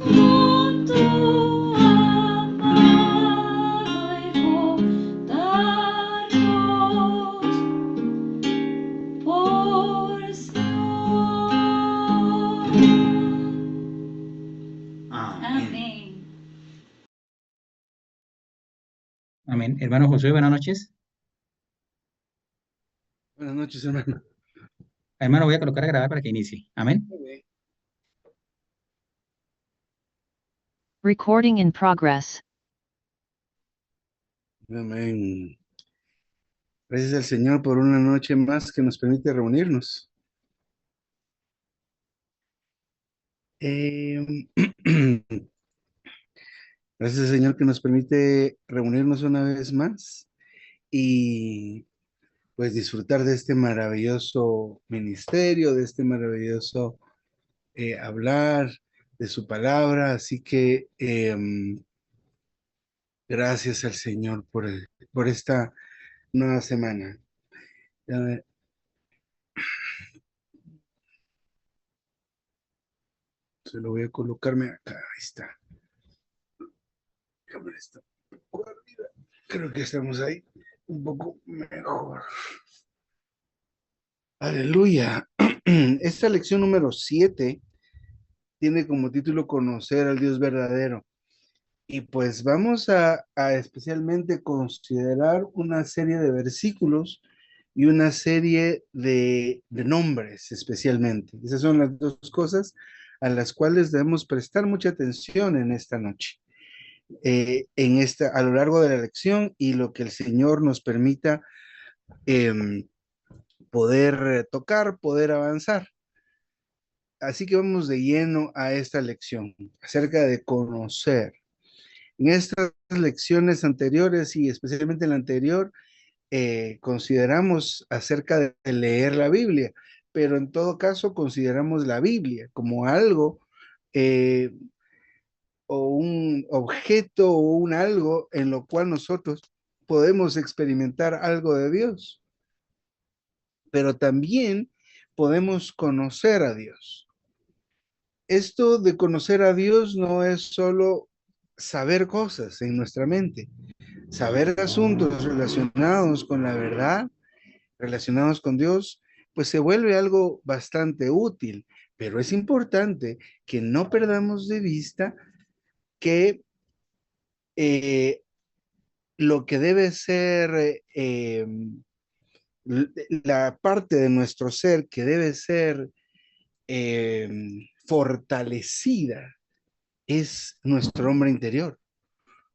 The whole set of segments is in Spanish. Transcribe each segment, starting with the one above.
con tu amado Hijo, darnos porción. Amén. Amén. Hermano Josué, buenas noches. Buenas noches, hermano. Hermano, voy a colocar a grabar para que inicie. Amén. Recording in progress. Amén. Gracias al Señor por una noche más que nos permite reunirnos. Gracias al Señor que nos permite reunirnos una vez más y pues disfrutar de este maravilloso ministerio, de este maravilloso hablar de su palabra. Así que gracias al Señor por esta nueva semana. Se lo voy a colocarme acá. Ahí está. Cámara está. Creo que estamos ahí un poco mejor. Aleluya. Esta lección número 7 tiene como título Conocer al Dios verdadero. Y pues vamos a especialmente considerar una serie de versículos y una serie de nombres especialmente. Esas son las dos cosas a las cuales debemos prestar mucha atención en esta noche. A lo largo de la lección y lo que el Señor nos permita poder tocar, poder avanzar. Así que vamos de lleno a esta lección acerca de conocer. En estas lecciones anteriores y especialmente en la anterior, consideramos acerca de leer la Biblia, pero en todo caso consideramos la Biblia como algo o un objeto o un algo en lo cual nosotros podemos experimentar algo de Dios, pero también podemos conocer a Dios. Esto de conocer a Dios no es solo saber cosas en nuestra mente, saber asuntos relacionados con la verdad, relacionados con Dios, pues se vuelve algo bastante útil, pero es importante que no perdamos de vista que lo que debe ser la parte de nuestro ser que debe ser fortalecida es nuestro hombre interior,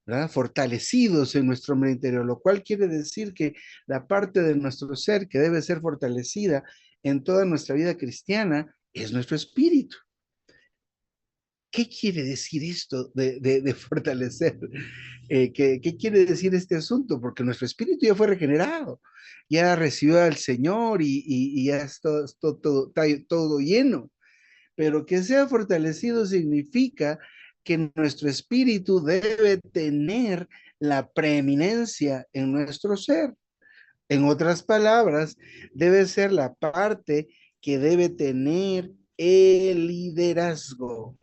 ¿verdad? Fortalecidos en nuestro hombre interior, lo cual quiere decir que la parte de nuestro ser que debe ser fortalecida en toda nuestra vida cristiana es nuestro espíritu. ¿Qué quiere decir esto de fortalecer? ¿Qué quiere decir este asunto? Porque nuestro espíritu ya fue regenerado, ya recibió al Señor y ya está todo lleno. Pero que sea fortalecido significa que nuestro espíritu debe tener la preeminencia en nuestro ser. En otras palabras, debe ser la parte que debe tener el liderazgo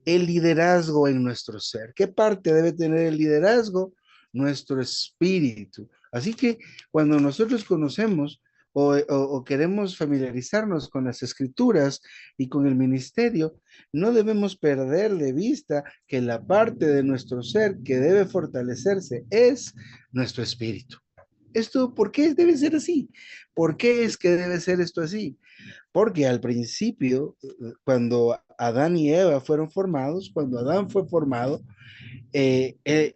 en nuestro ser. ¿Qué parte debe tener el liderazgo? Nuestro espíritu. Así que cuando nosotros conocemos o queremos familiarizarnos con las escrituras y con el ministerio, no debemos perder de vista que la parte de nuestro ser que debe fortalecerse es nuestro espíritu. ¿Esto por qué debe ser así? ¿Por qué es que debe ser esto así? Porque al principio, cuando Adán y Eva fueron formados, cuando Adán fue formado, eh, eh,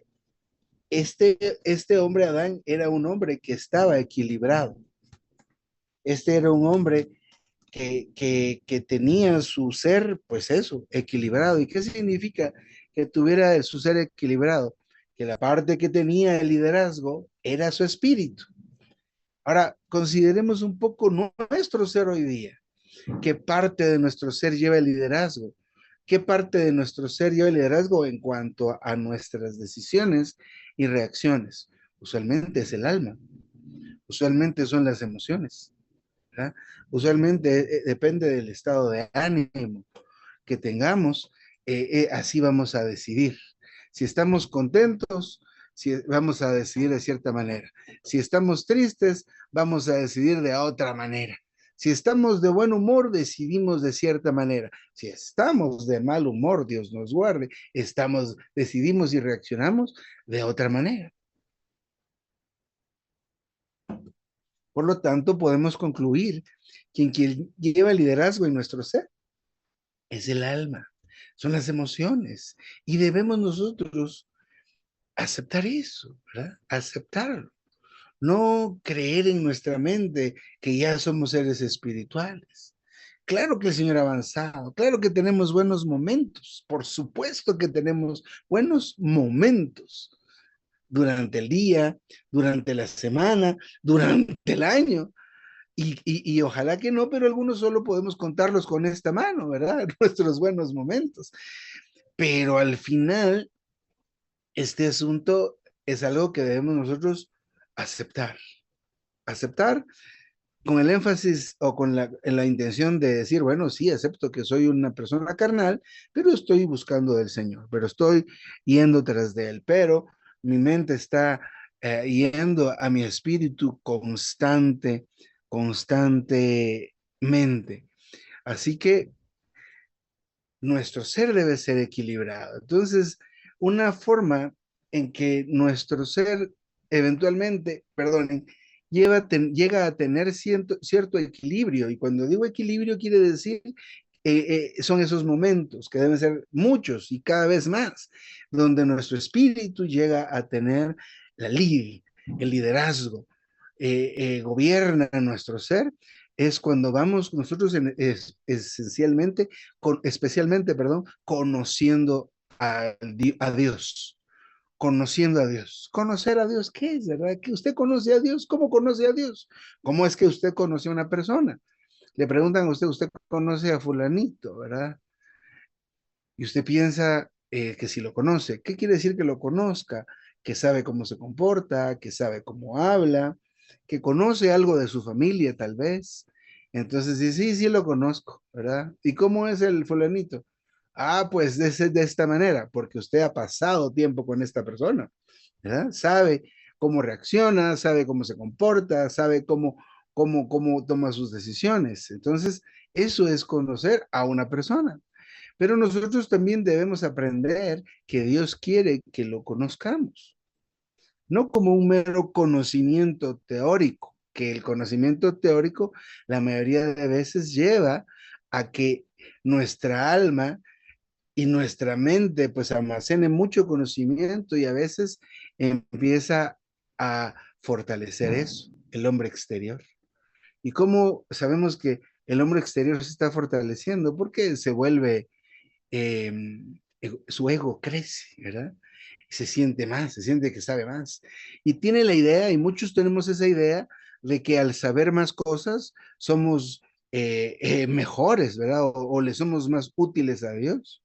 este hombre Adán era un hombre que estaba equilibrado. Este era un hombre que tenía su ser, pues eso, equilibrado. ¿Y qué significa que tuviera su ser equilibrado? Que la parte que tenía el liderazgo era su espíritu. Ahora, consideremos un poco nuestro ser hoy día. ¿Qué parte de nuestro ser lleva el liderazgo? ¿Qué parte de nuestro ser lleva el liderazgo en cuanto a nuestras decisiones y reacciones? Usualmente es el alma, usualmente son las emociones, ¿verdad? Usualmente depende del estado de ánimo que tengamos, así vamos a decidir. Si estamos contentos, vamos a decidir de cierta manera. Si estamos tristes, vamos a decidir de otra manera. Si estamos de buen humor, decidimos de cierta manera. Si estamos de mal humor, Dios nos guarde, decidimos y reaccionamos de otra manera. Por lo tanto, podemos concluir que quien lleva el liderazgo en nuestro ser es el alma, son las emociones, y debemos nosotros aceptar eso, ¿verdad? Aceptarlo. No creer en nuestra mente que ya somos seres espirituales. Claro que el Señor ha avanzado, claro que tenemos buenos momentos, por supuesto que tenemos buenos momentos durante el día, durante la semana, durante el año. Y ojalá que no, pero algunos solo podemos contarlos con esta mano, ¿verdad? Nuestros buenos momentos. Pero al final, este asunto es algo que debemos nosotros aceptar. Aceptar con el énfasis o con la intención de decir, bueno, sí, acepto que soy una persona carnal, pero estoy buscando del Señor, pero estoy yendo tras de Él, pero mi mente está yendo a mi espíritu constantemente. Así que nuestro ser debe ser equilibrado. Entonces, una forma en que nuestro ser eventualmente, perdonen, llega a tener cierto equilibrio, y cuando digo equilibrio quiere decir, son esos momentos que deben ser muchos y cada vez más, donde nuestro espíritu llega a tener el liderazgo, gobierna nuestro ser, es cuando vamos nosotros especialmente, perdón, conociendo a Dios, conociendo a Dios. Conocer a Dios, ¿qué es, verdad? ¿Que usted conoce a Dios? ¿Cómo conoce a Dios? ¿Cómo es que usted conoce a una persona? Le preguntan a usted conoce a fulanito, ¿verdad? Y usted piensa que si lo conoce, ¿qué quiere decir que lo conozca? Que sabe cómo se comporta, que sabe cómo habla, que conoce algo de su familia tal vez. Entonces dice, sí, sí lo conozco, ¿verdad? ¿Y cómo es el fulanito? Ah, pues de esta manera, porque usted ha pasado tiempo con esta persona, ¿verdad? Sabe cómo reacciona, sabe cómo se comporta, sabe cómo toma sus decisiones. Entonces, eso es conocer a una persona. Pero nosotros también debemos aprender que Dios quiere que lo conozcamos, no como un mero conocimiento teórico, que el conocimiento teórico la mayoría de veces lleva a que nuestra alma y nuestra mente pues almacene mucho conocimiento, y a veces empieza a fortalecer eso, el hombre exterior. ¿Y cómo sabemos que el hombre exterior se está fortaleciendo? Porque se vuelve eh, su ego crece, ¿verdad? Se siente más, se siente que sabe más. Y tiene la idea, y muchos tenemos esa idea, de que al saber más cosas somos mejores, ¿verdad? O le somos más útiles a Dios.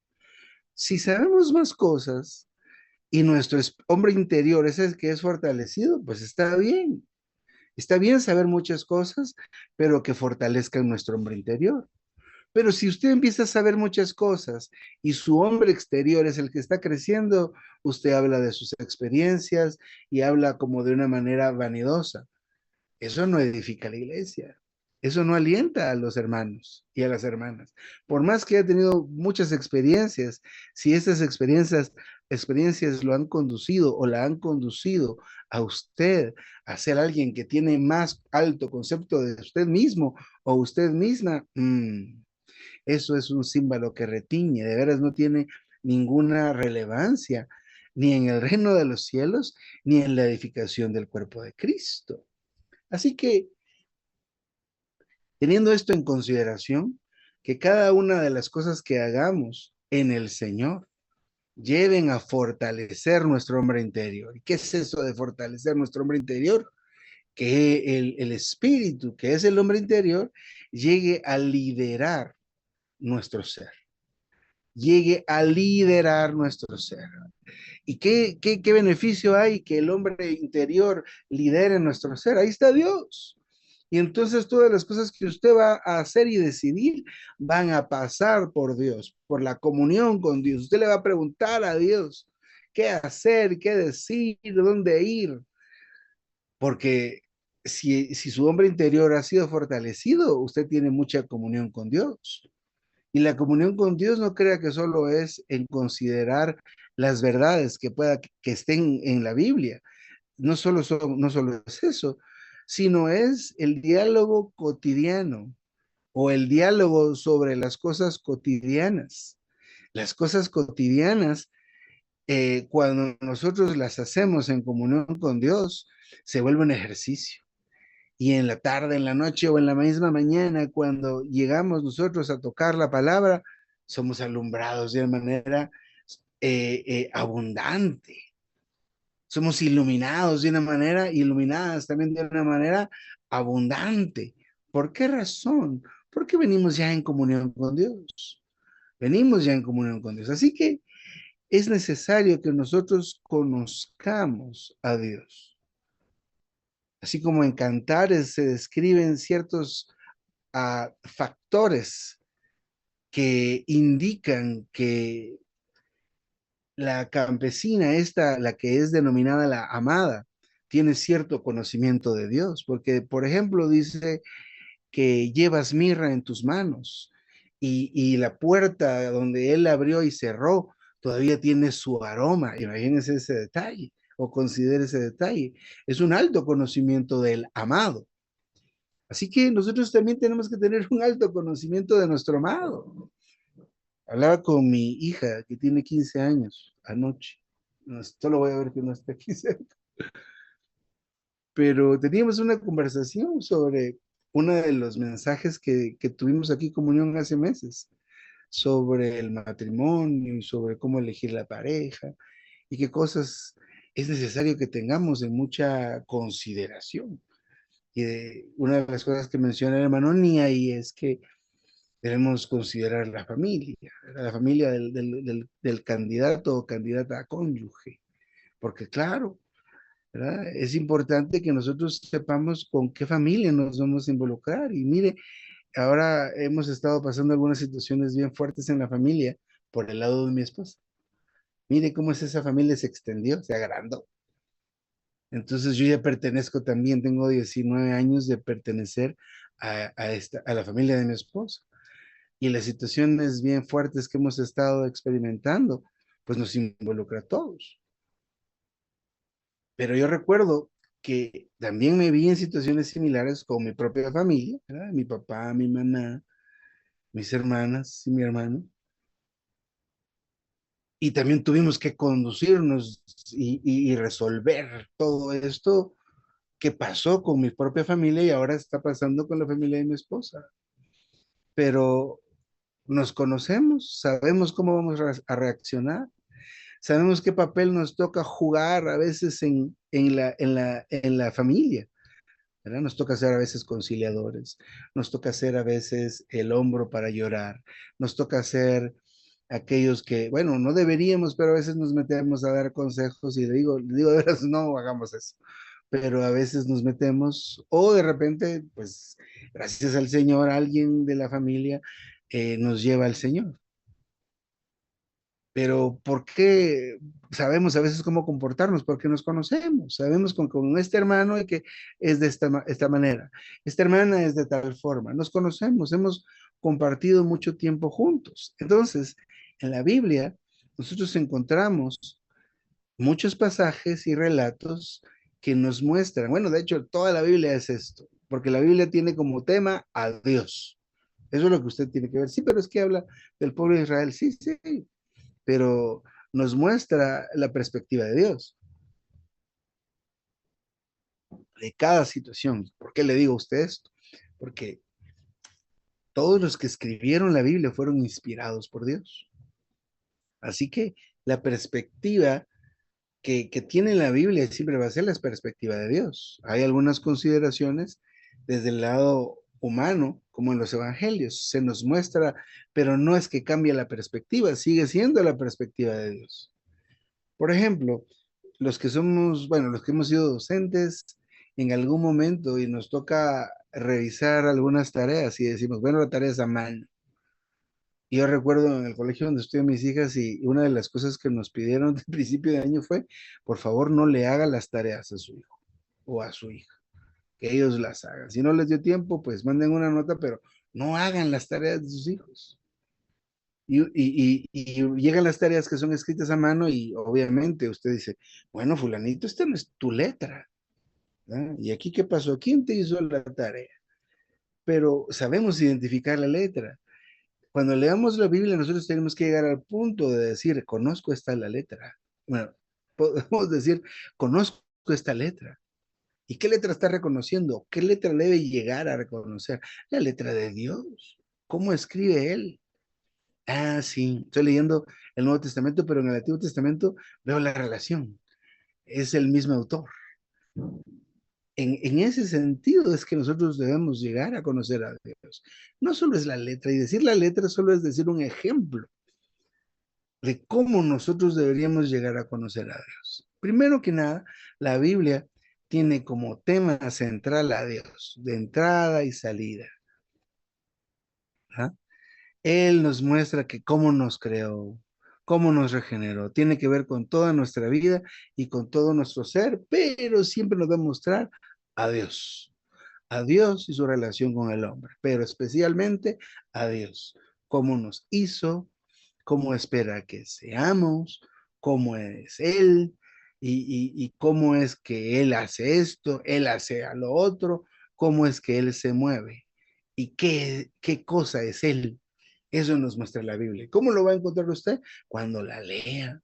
Si sabemos más cosas y nuestro hombre interior es el que es fortalecido, pues está bien. Está bien saber muchas cosas, pero que fortalezcan nuestro hombre interior. Pero si usted empieza a saber muchas cosas y su hombre exterior es el que está creciendo, usted habla de sus experiencias y habla como de una manera vanidosa. Eso no edifica la iglesia. Eso no alienta a los hermanos y a las hermanas. Por más que haya tenido muchas experiencias, si esas experiencias lo han conducido o la han conducido a usted a ser alguien que tiene más alto concepto de usted mismo o usted misma, eso es un símbolo que retiñe, de veras no tiene ninguna relevancia, ni en el reino de los cielos, ni en la edificación del cuerpo de Cristo. Así que, teniendo esto en consideración, que cada una de las cosas que hagamos en el Señor lleven a fortalecer nuestro hombre interior. ¿Y qué es eso de fortalecer nuestro hombre interior? Que el espíritu, que es el hombre interior, llegue a liderar nuestro ser. Llegue a liderar nuestro ser. ¿Y qué beneficio hay que el hombre interior lidere nuestro ser? Ahí está Dios. Y entonces todas las cosas que usted va a hacer y decidir van a pasar por Dios, por la comunión con Dios. Usted le va a preguntar a Dios qué hacer, qué decir, dónde ir, porque si su hombre interior ha sido fortalecido, usted tiene mucha comunión con Dios. Y la comunión con Dios no crea que solo es en considerar las verdades que estén en la Biblia. No solo es eso, sino es el diálogo cotidiano o el diálogo sobre las cosas cotidianas. Las cosas cotidianas, cuando nosotros las hacemos en comunión con Dios, se vuelve un ejercicio. Y en la tarde, en la noche o en la misma mañana, cuando llegamos nosotros a tocar la palabra, somos alumbrados de una manera abundante. Somos iluminados de una manera, iluminadas también de una manera abundante. ¿Por qué razón? Porque venimos ya en comunión con Dios. Venimos ya en comunión con Dios. Así que es necesario que nosotros conozcamos a Dios. Así como en Cantares se describen ciertos factores que indican que la campesina, esta, la que es denominada la amada, tiene cierto conocimiento de Dios, porque, por ejemplo, dice que llevas mirra en tus manos y la puerta donde él abrió y cerró todavía tiene su aroma. Imagínense ese detalle o considere ese detalle. Es un alto conocimiento del amado. Así que nosotros también tenemos que tener un alto conocimiento de nuestro amado. Hablaba con mi hija que tiene 15 años anoche. No, solo voy a ver que no está aquí cerca. Pero teníamos una conversación sobre uno de los mensajes que tuvimos aquí comunión hace meses, sobre el matrimonio y sobre cómo elegir la pareja y qué cosas es necesario que tengamos en mucha consideración. Y una de las cosas que menciona el hermano Nia y es que debemos considerar la familia del candidato o candidata a cónyuge, porque claro, ¿verdad? Es importante que nosotros sepamos con qué familia nos vamos a involucrar. Y mire, ahora hemos estado pasando algunas situaciones bien fuertes en la familia por el lado de mi esposa. Mire cómo es esa familia, se extendió, se agrandó. Entonces yo ya pertenezco también, tengo 19 años de pertenecer a la familia de mi esposa. Y las situaciones bien fuertes que hemos estado experimentando, pues nos involucra a todos. Pero yo recuerdo que también me vi en situaciones similares con mi propia familia, ¿verdad? Mi papá, mi mamá, mis hermanas y mi hermano. Y también tuvimos que conducirnos y resolver todo esto que pasó con mi propia familia y ahora está pasando con la familia de mi esposa. Pero nos conocemos, sabemos cómo vamos a reaccionar, sabemos qué papel nos toca jugar a veces en la familia, ¿verdad? Nos toca ser a veces conciliadores, nos toca ser a veces el hombro para llorar, nos toca ser aquellos que, bueno, no deberíamos, pero a veces nos metemos a dar consejos y le digo de veras, no hagamos eso. Pero a veces nos metemos o de repente, pues gracias al Señor, alguien de la familia nos lleva al Señor. Pero ¿por qué sabemos a veces cómo comportarnos? Porque nos conocemos, sabemos con este hermano que es de esta manera, esta hermana es de tal forma, nos conocemos, hemos compartido mucho tiempo juntos. Entonces, en la Biblia, nosotros encontramos muchos pasajes y relatos que nos muestran, bueno, de hecho, toda la Biblia es esto, porque la Biblia tiene como tema a Dios. Eso es lo que usted tiene que ver. Sí, pero es que habla del pueblo de Israel. Sí, sí, pero nos muestra la perspectiva de Dios, de cada situación. ¿Por qué le digo a usted esto? Porque todos los que escribieron la Biblia fueron inspirados por Dios. Así que la perspectiva que tiene la Biblia siempre va a ser la perspectiva de Dios. Hay algunas consideraciones desde el lado humano, como en los evangelios, se nos muestra, pero no es que cambie la perspectiva, sigue siendo la perspectiva de Dios. Por ejemplo, los que somos, bueno, los que hemos sido docentes en algún momento y nos toca revisar algunas tareas y decimos, bueno, la tarea es a mano. Y yo recuerdo en el colegio donde estudian mis hijas y una de las cosas que nos pidieron de principio de año fue, por favor, no le haga las tareas a su hijo o a su hija, que ellos las hagan. Si no les dio tiempo, pues manden una nota, pero no hagan las tareas de sus hijos. Y llegan las tareas que son escritas a mano y obviamente usted dice, bueno, fulanito, esta no es tu letra. ¿Ah? ¿Y aquí qué pasó? ¿Quién te hizo la tarea? Pero sabemos identificar la letra. Cuando leamos la Biblia, nosotros tenemos que llegar al punto de decir, conozco esta la letra. Bueno, podemos decir, conozco esta letra. ¿Y qué letra está reconociendo? ¿Qué letra debe llegar a reconocer? La letra de Dios. ¿Cómo escribe Él? Ah, sí, estoy leyendo el Nuevo Testamento, pero en el Antiguo Testamento veo la relación. Es el mismo autor. En ese sentido es que nosotros debemos llegar a conocer a Dios. No solo es la letra, y decir la letra solo es decir un ejemplo de cómo nosotros deberíamos llegar a conocer a Dios. Primero que nada, la Biblia tiene como tema central a Dios, de entrada y salida. ¿Ah? Él nos muestra que cómo nos creó, cómo nos regeneró. Tiene que ver con toda nuestra vida y con todo nuestro ser, pero siempre nos va a mostrar a Dios y su relación con el hombre, pero especialmente a Dios, cómo nos hizo, cómo espera que seamos, cómo es Él y cómo es que Él hace esto, Él hace a lo otro, cómo es que Él se mueve y qué cosa es Él. Eso nos muestra la Biblia. ¿Cómo lo va a encontrar usted? Cuando la lea.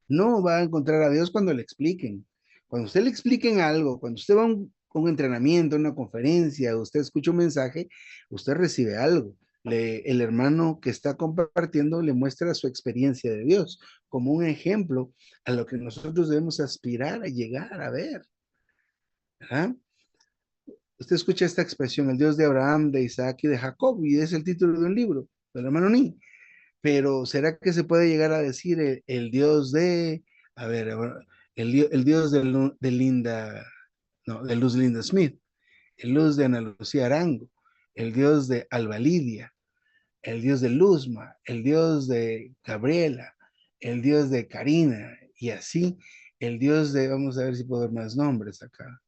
No va a encontrar a Dios cuando le expliquen. Cuando usted le expliquen algo, cuando usted va a un entrenamiento, a una conferencia, usted escucha un mensaje, usted recibe algo. El hermano que está compartiendo le muestra su experiencia de Dios como un ejemplo a lo que nosotros debemos aspirar a llegar a ver. ¿Ah? Usted escucha esta expresión, el Dios de Abraham, de Isaac y de Jacob, y es el título de un libro del hermano Ni. Pero ¿será que se puede llegar a decir el Dios de, a ver, el Dios de Linda, no, de Luz Linda Smith, el Dios de Ana Lucía Arango, el Dios de Alba Lidia, el Dios de Luzma, el Dios de Gabriela, el Dios de Karina, y así, el Dios de, vamos a ver si puedo ver más nombres acá,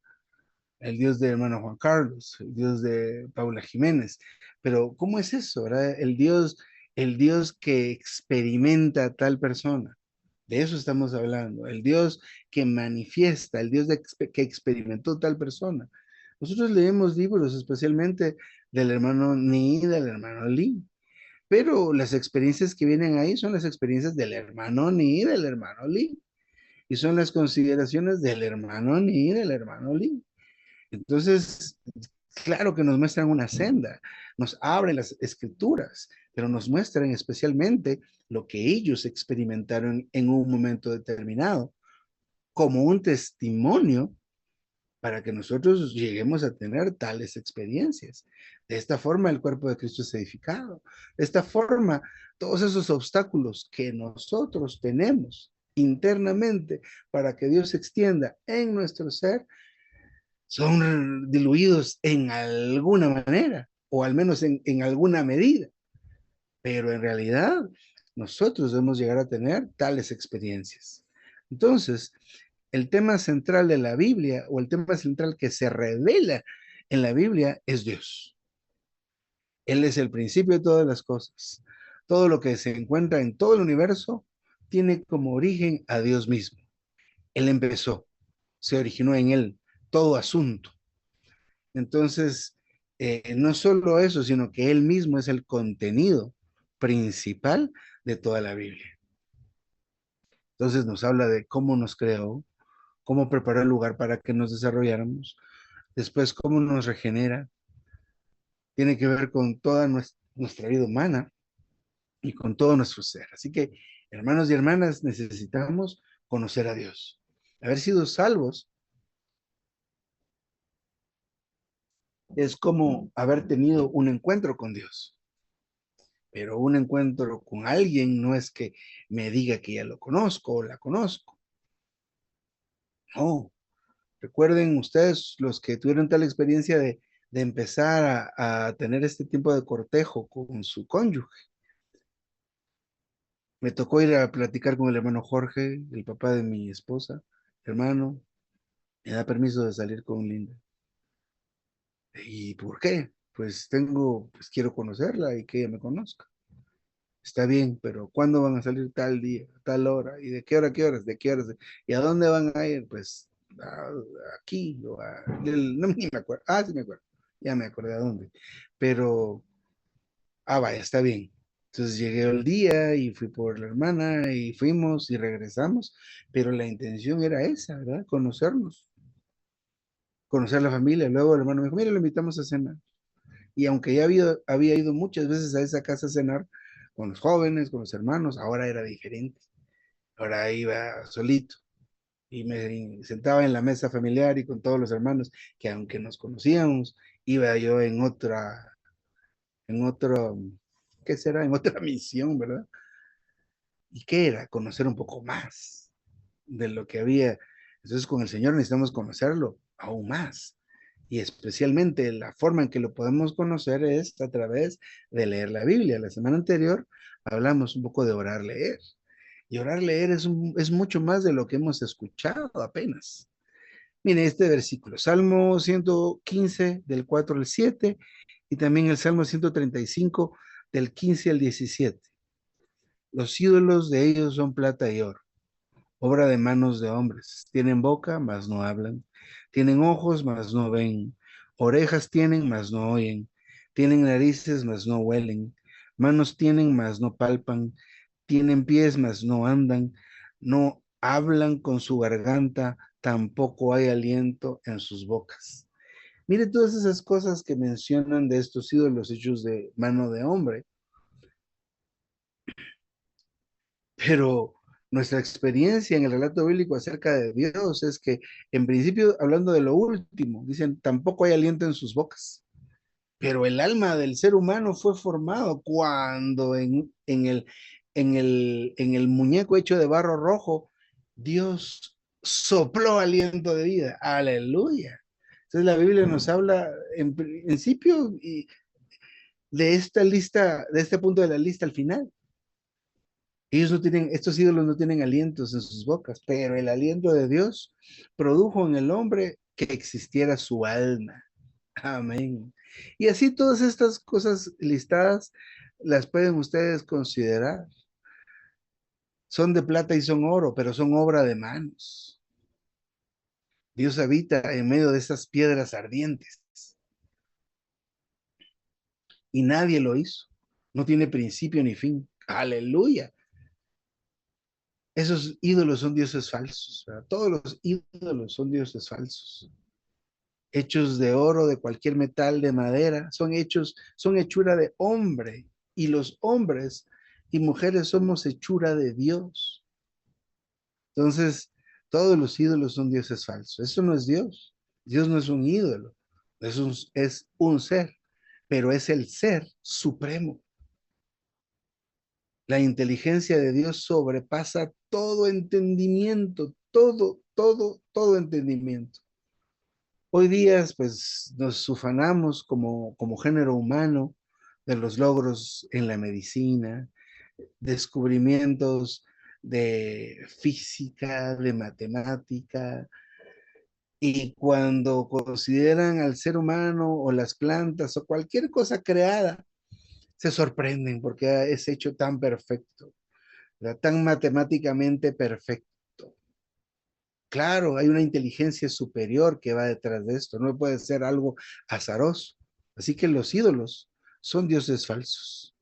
el Dios de hermano Juan Carlos, el Dios de Paula Jiménez. Pero, ¿cómo es eso, verdad? El Dios que experimenta a tal persona. De eso estamos hablando. El Dios que manifiesta, el Dios que experimentó tal persona. Nosotros leemos libros, especialmente del hermano Ni y del hermano Lee. Pero las experiencias que vienen ahí son las experiencias del hermano Ni y del hermano Lee. Y son las consideraciones del hermano Ni y del hermano Lee. Entonces, claro que nos muestran una senda, nos abren las escrituras, pero nos muestran especialmente lo que ellos experimentaron en un momento determinado, como un testimonio para que nosotros lleguemos a tener tales experiencias. De esta forma, el cuerpo de Cristo es edificado. De esta forma, todos esos obstáculos que nosotros tenemos internamente para que Dios se extienda en nuestro ser, son diluidos en alguna manera, o al menos en alguna medida. Pero en realidad, nosotros debemos llegar a tener tales experiencias. Entonces, el tema central de la Biblia, o el tema central que se revela en la Biblia, es Dios. Él es el principio de todas las cosas. Todo lo que se encuentra en todo el universo tiene como origen a Dios mismo. Él empezó, se originó en él todo asunto. Entonces, no solo eso, sino que Él mismo es el contenido principal de toda la Biblia. Entonces nos habla de cómo nos creó, cómo preparó el lugar para que nos desarrolláramos, después cómo nos regenera, tiene que ver con toda nuestra vida humana y con todo nuestro ser. Así que, hermanos y hermanas, necesitamos conocer a Dios. Haber sido salvos es como haber tenido un encuentro con Dios. Pero un encuentro con alguien no es que me diga que ya lo conozco o la conozco. No, Recuerden ustedes, los que tuvieron tal experiencia de empezar a tener este tiempo de cortejo con su cónyuge. Me tocó ir a platicar con el hermano Jorge, el papá de mi esposa. Hermano, me da permiso de salir con Linda. ¿Y por qué? Pues pues quiero conocerla y que ella me conozca. Está bien, pero ¿cuándo van a salir tal día, tal hora? ¿Y de qué hora a qué horas? ¿De qué horas? ¿Y a dónde van a ir? Pues aquí, no, ni me acuerdo. Ah, sí me acuerdo. Ya me acordé a dónde. Pero, vaya, está bien. Entonces llegué el día y fui por la hermana y fuimos y regresamos, pero la intención era esa, ¿verdad? Conocernos, conocer la familia. Luego el hermano me dijo, mire, lo invitamos a cenar. Y aunque ya había ido muchas veces a esa casa a cenar con los jóvenes, con los hermanos, ahora era diferente. Ahora iba solito y me sentaba en la mesa familiar y con todos los hermanos, que aunque nos conocíamos, iba yo en otro, ¿qué será? En otra misión, ¿verdad? ¿Y qué era? Conocer un poco más de lo que había. Entonces con el Señor necesitamos conocerlo aún más. Y especialmente la forma en que lo podemos conocer es a través de leer la Biblia. La semana anterior hablamos un poco de orar, leer. Y orar, leer es mucho más de lo que hemos escuchado apenas. Mire este versículo, Salmo 115 del 4 al 7 y también el Salmo 135 del 15 al 17. Los ídolos de ellos son plata y oro, obra de manos de hombres. Tienen boca, mas no hablan. Tienen ojos, mas no ven. Orejas tienen, mas no oyen. Tienen narices, mas no huelen. Manos tienen, mas no palpan. Tienen pies, mas no andan. No hablan con su garganta. Tampoco hay aliento en sus bocas. Mire todas esas cosas que mencionan de estos ídolos hechos de mano de hombre. Pero nuestra experiencia en el relato bíblico acerca de Dios es que, en principio, hablando de lo último, dicen, tampoco hay aliento en sus bocas. Pero el alma del ser humano fue formado cuando en el muñeco hecho de barro rojo, Dios sopló aliento de vida. Aleluya. Entonces la Biblia nos habla en principio de esta lista, de este punto de la lista al final. Ellos no tienen, estos ídolos no tienen alientos en sus bocas, pero el aliento de Dios produjo en el hombre que existiera su alma. Amén. Y así todas estas cosas listadas las pueden ustedes considerar. Son de plata y son oro, pero son obra de manos. Dios habita en medio de estas piedras ardientes y nadie lo hizo. No tiene principio ni fin. Aleluya. Esos ídolos son dioses falsos, ¿verdad? Todos los ídolos son dioses falsos. Hechos de oro, de cualquier metal, de madera, son hechura de hombre. Y los hombres y mujeres somos hechura de Dios. Entonces, todos los ídolos son dioses falsos. Eso no es Dios. Dios no es un ídolo. Es un ser, pero es el ser supremo. La inteligencia de Dios sobrepasa todo entendimiento, todo entendimiento. Hoy día, pues, nos ufanamos como género humano de los logros en la medicina, descubrimientos de física, de matemática, y cuando consideran al ser humano o las plantas o cualquier cosa creada, se sorprenden porque es hecho tan perfecto, ¿verdad? Tan matemáticamente perfecto. Claro, hay una inteligencia superior que va detrás de esto, no puede ser algo azaroso. Así que los ídolos son dioses falsos,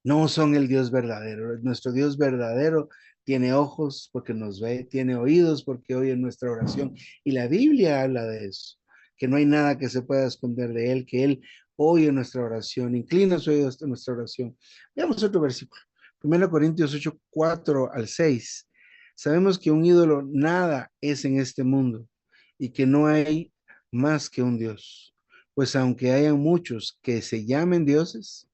no son el Dios verdadero. Nuestro Dios verdadero tiene ojos porque nos ve, tiene oídos porque oye nuestra oración. Y la Biblia habla de eso, que no hay nada que se pueda esconder de Él, que Él oye nuestra oración, inclina su oído a nuestra oración. Veamos otro versículo, 1 Corintios 8, 4 al 6. Sabemos que un ídolo nada es en este mundo y que no hay más que un Dios. Pues aunque hayan muchos que se llamen dioses,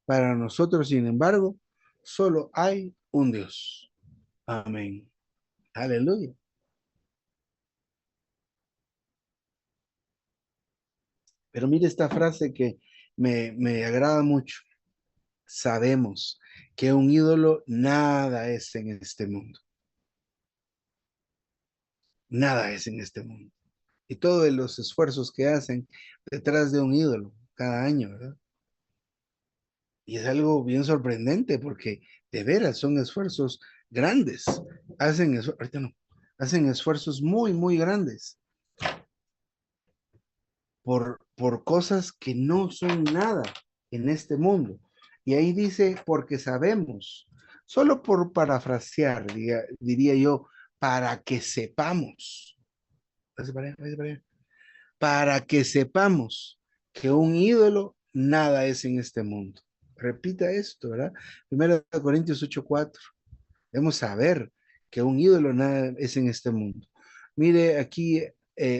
para nosotros, sin embargo, solo hay un Dios. Amén. Aleluya. Pero mire esta frase que me agrada mucho. Sabemos que un ídolo nada es en este mundo. Nada es en este mundo. Y todos los esfuerzos que hacen detrás de un ídolo cada año, ¿verdad? Y es algo bien sorprendente porque de veras son esfuerzos grandes. Ahorita no, hacen esfuerzos muy, muy grandes por cosas que no son nada en este mundo. Y ahí dice, porque sabemos, solo por parafrasear, diría yo, para que sepamos, para que sepamos que un ídolo nada es en este mundo. Repita esto, ¿verdad? 1 Corintios 8:4. Debemos saber que un ídolo nada es en este mundo. Mire aquí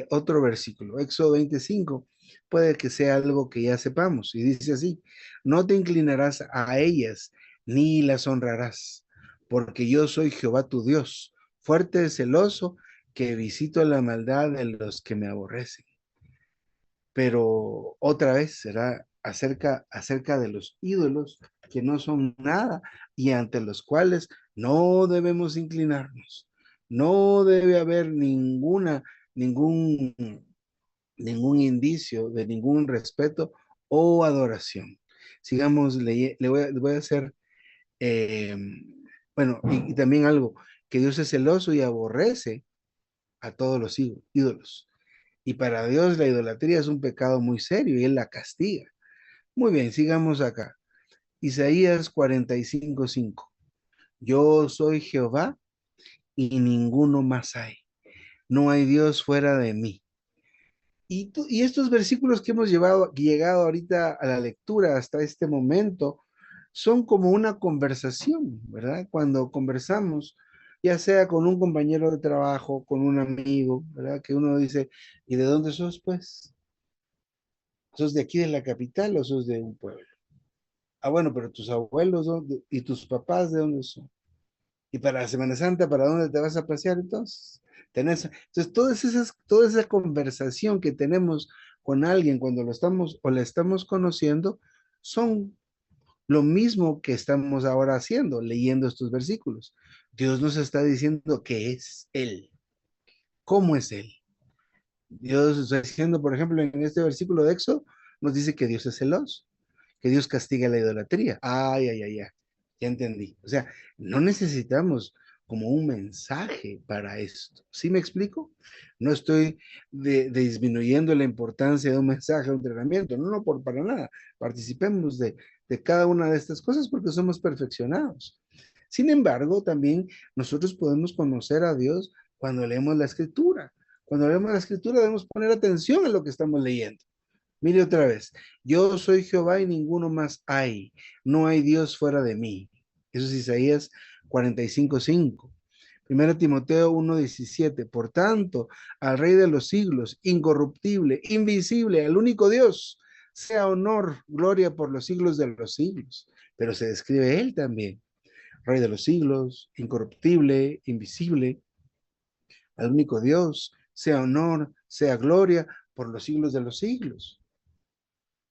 otro versículo, Éxodo 25. Puede que sea algo que ya sepamos. Y dice así, no te inclinarás a ellas, ni las honrarás, porque yo soy Jehová tu Dios, fuerte y celoso, que visito la maldad de los que me aborrecen. Pero otra vez será acerca de los ídolos que no son nada y ante los cuales no debemos inclinarnos. No debe haber ningún, ningún indicio de ningún respeto o adoración. Sigamos, le voy a hacer, eh, bueno, y también algo, que Dios es celoso y aborrece a todos los ídolos. Y para Dios la idolatría es un pecado muy serio y Él la castiga. Muy bien, sigamos acá. Isaías 45:5. Yo soy Jehová y ninguno más hay. No hay Dios fuera de mí. Y estos versículos que hemos llegado ahorita a la lectura hasta este momento son como una conversación, ¿verdad? Cuando conversamos, ya sea con un compañero de trabajo, con un amigo, ¿verdad? Que uno dice, ¿y de dónde sos, pues? ¿Sos de aquí de la capital o sos de un pueblo? Ah, bueno, pero tus abuelos, ¿dónde? ¿Y tus papás de dónde son? Y para la Semana Santa, ¿para dónde te vas a pasear entonces? Entonces, toda esa conversación que tenemos con alguien cuando lo estamos o le estamos conociendo, son lo mismo que estamos ahora haciendo, leyendo estos versículos. Dios nos está diciendo que es Él. ¿Cómo es Él? Dios está diciendo, por ejemplo, en este versículo de Éxodo, nos dice que Dios es celoso, que Dios castiga la idolatría. Ay, ay, ay, ay, ya entendí. O sea, no necesitamos como un mensaje para esto. ¿Sí me explico? No estoy disminuyendo la importancia de un mensaje o un entrenamiento. No, no, para nada. Participemos de cada una de estas cosas porque somos perfeccionados. Sin embargo, también nosotros podemos conocer a Dios cuando leemos la escritura. Cuando leemos la escritura debemos poner atención en lo que estamos leyendo. Mire otra vez, yo soy Jehová y ninguno más hay, no hay Dios fuera de mí. Eso es Isaías 45:5. 1 Timoteo 1:17. Por tanto, al Rey de los siglos, incorruptible, invisible, al único Dios, sea honor, gloria por los siglos de los siglos. Pero se describe Él también, Rey de los siglos, incorruptible, invisible, al único Dios, sea honor, sea gloria por los siglos de los siglos.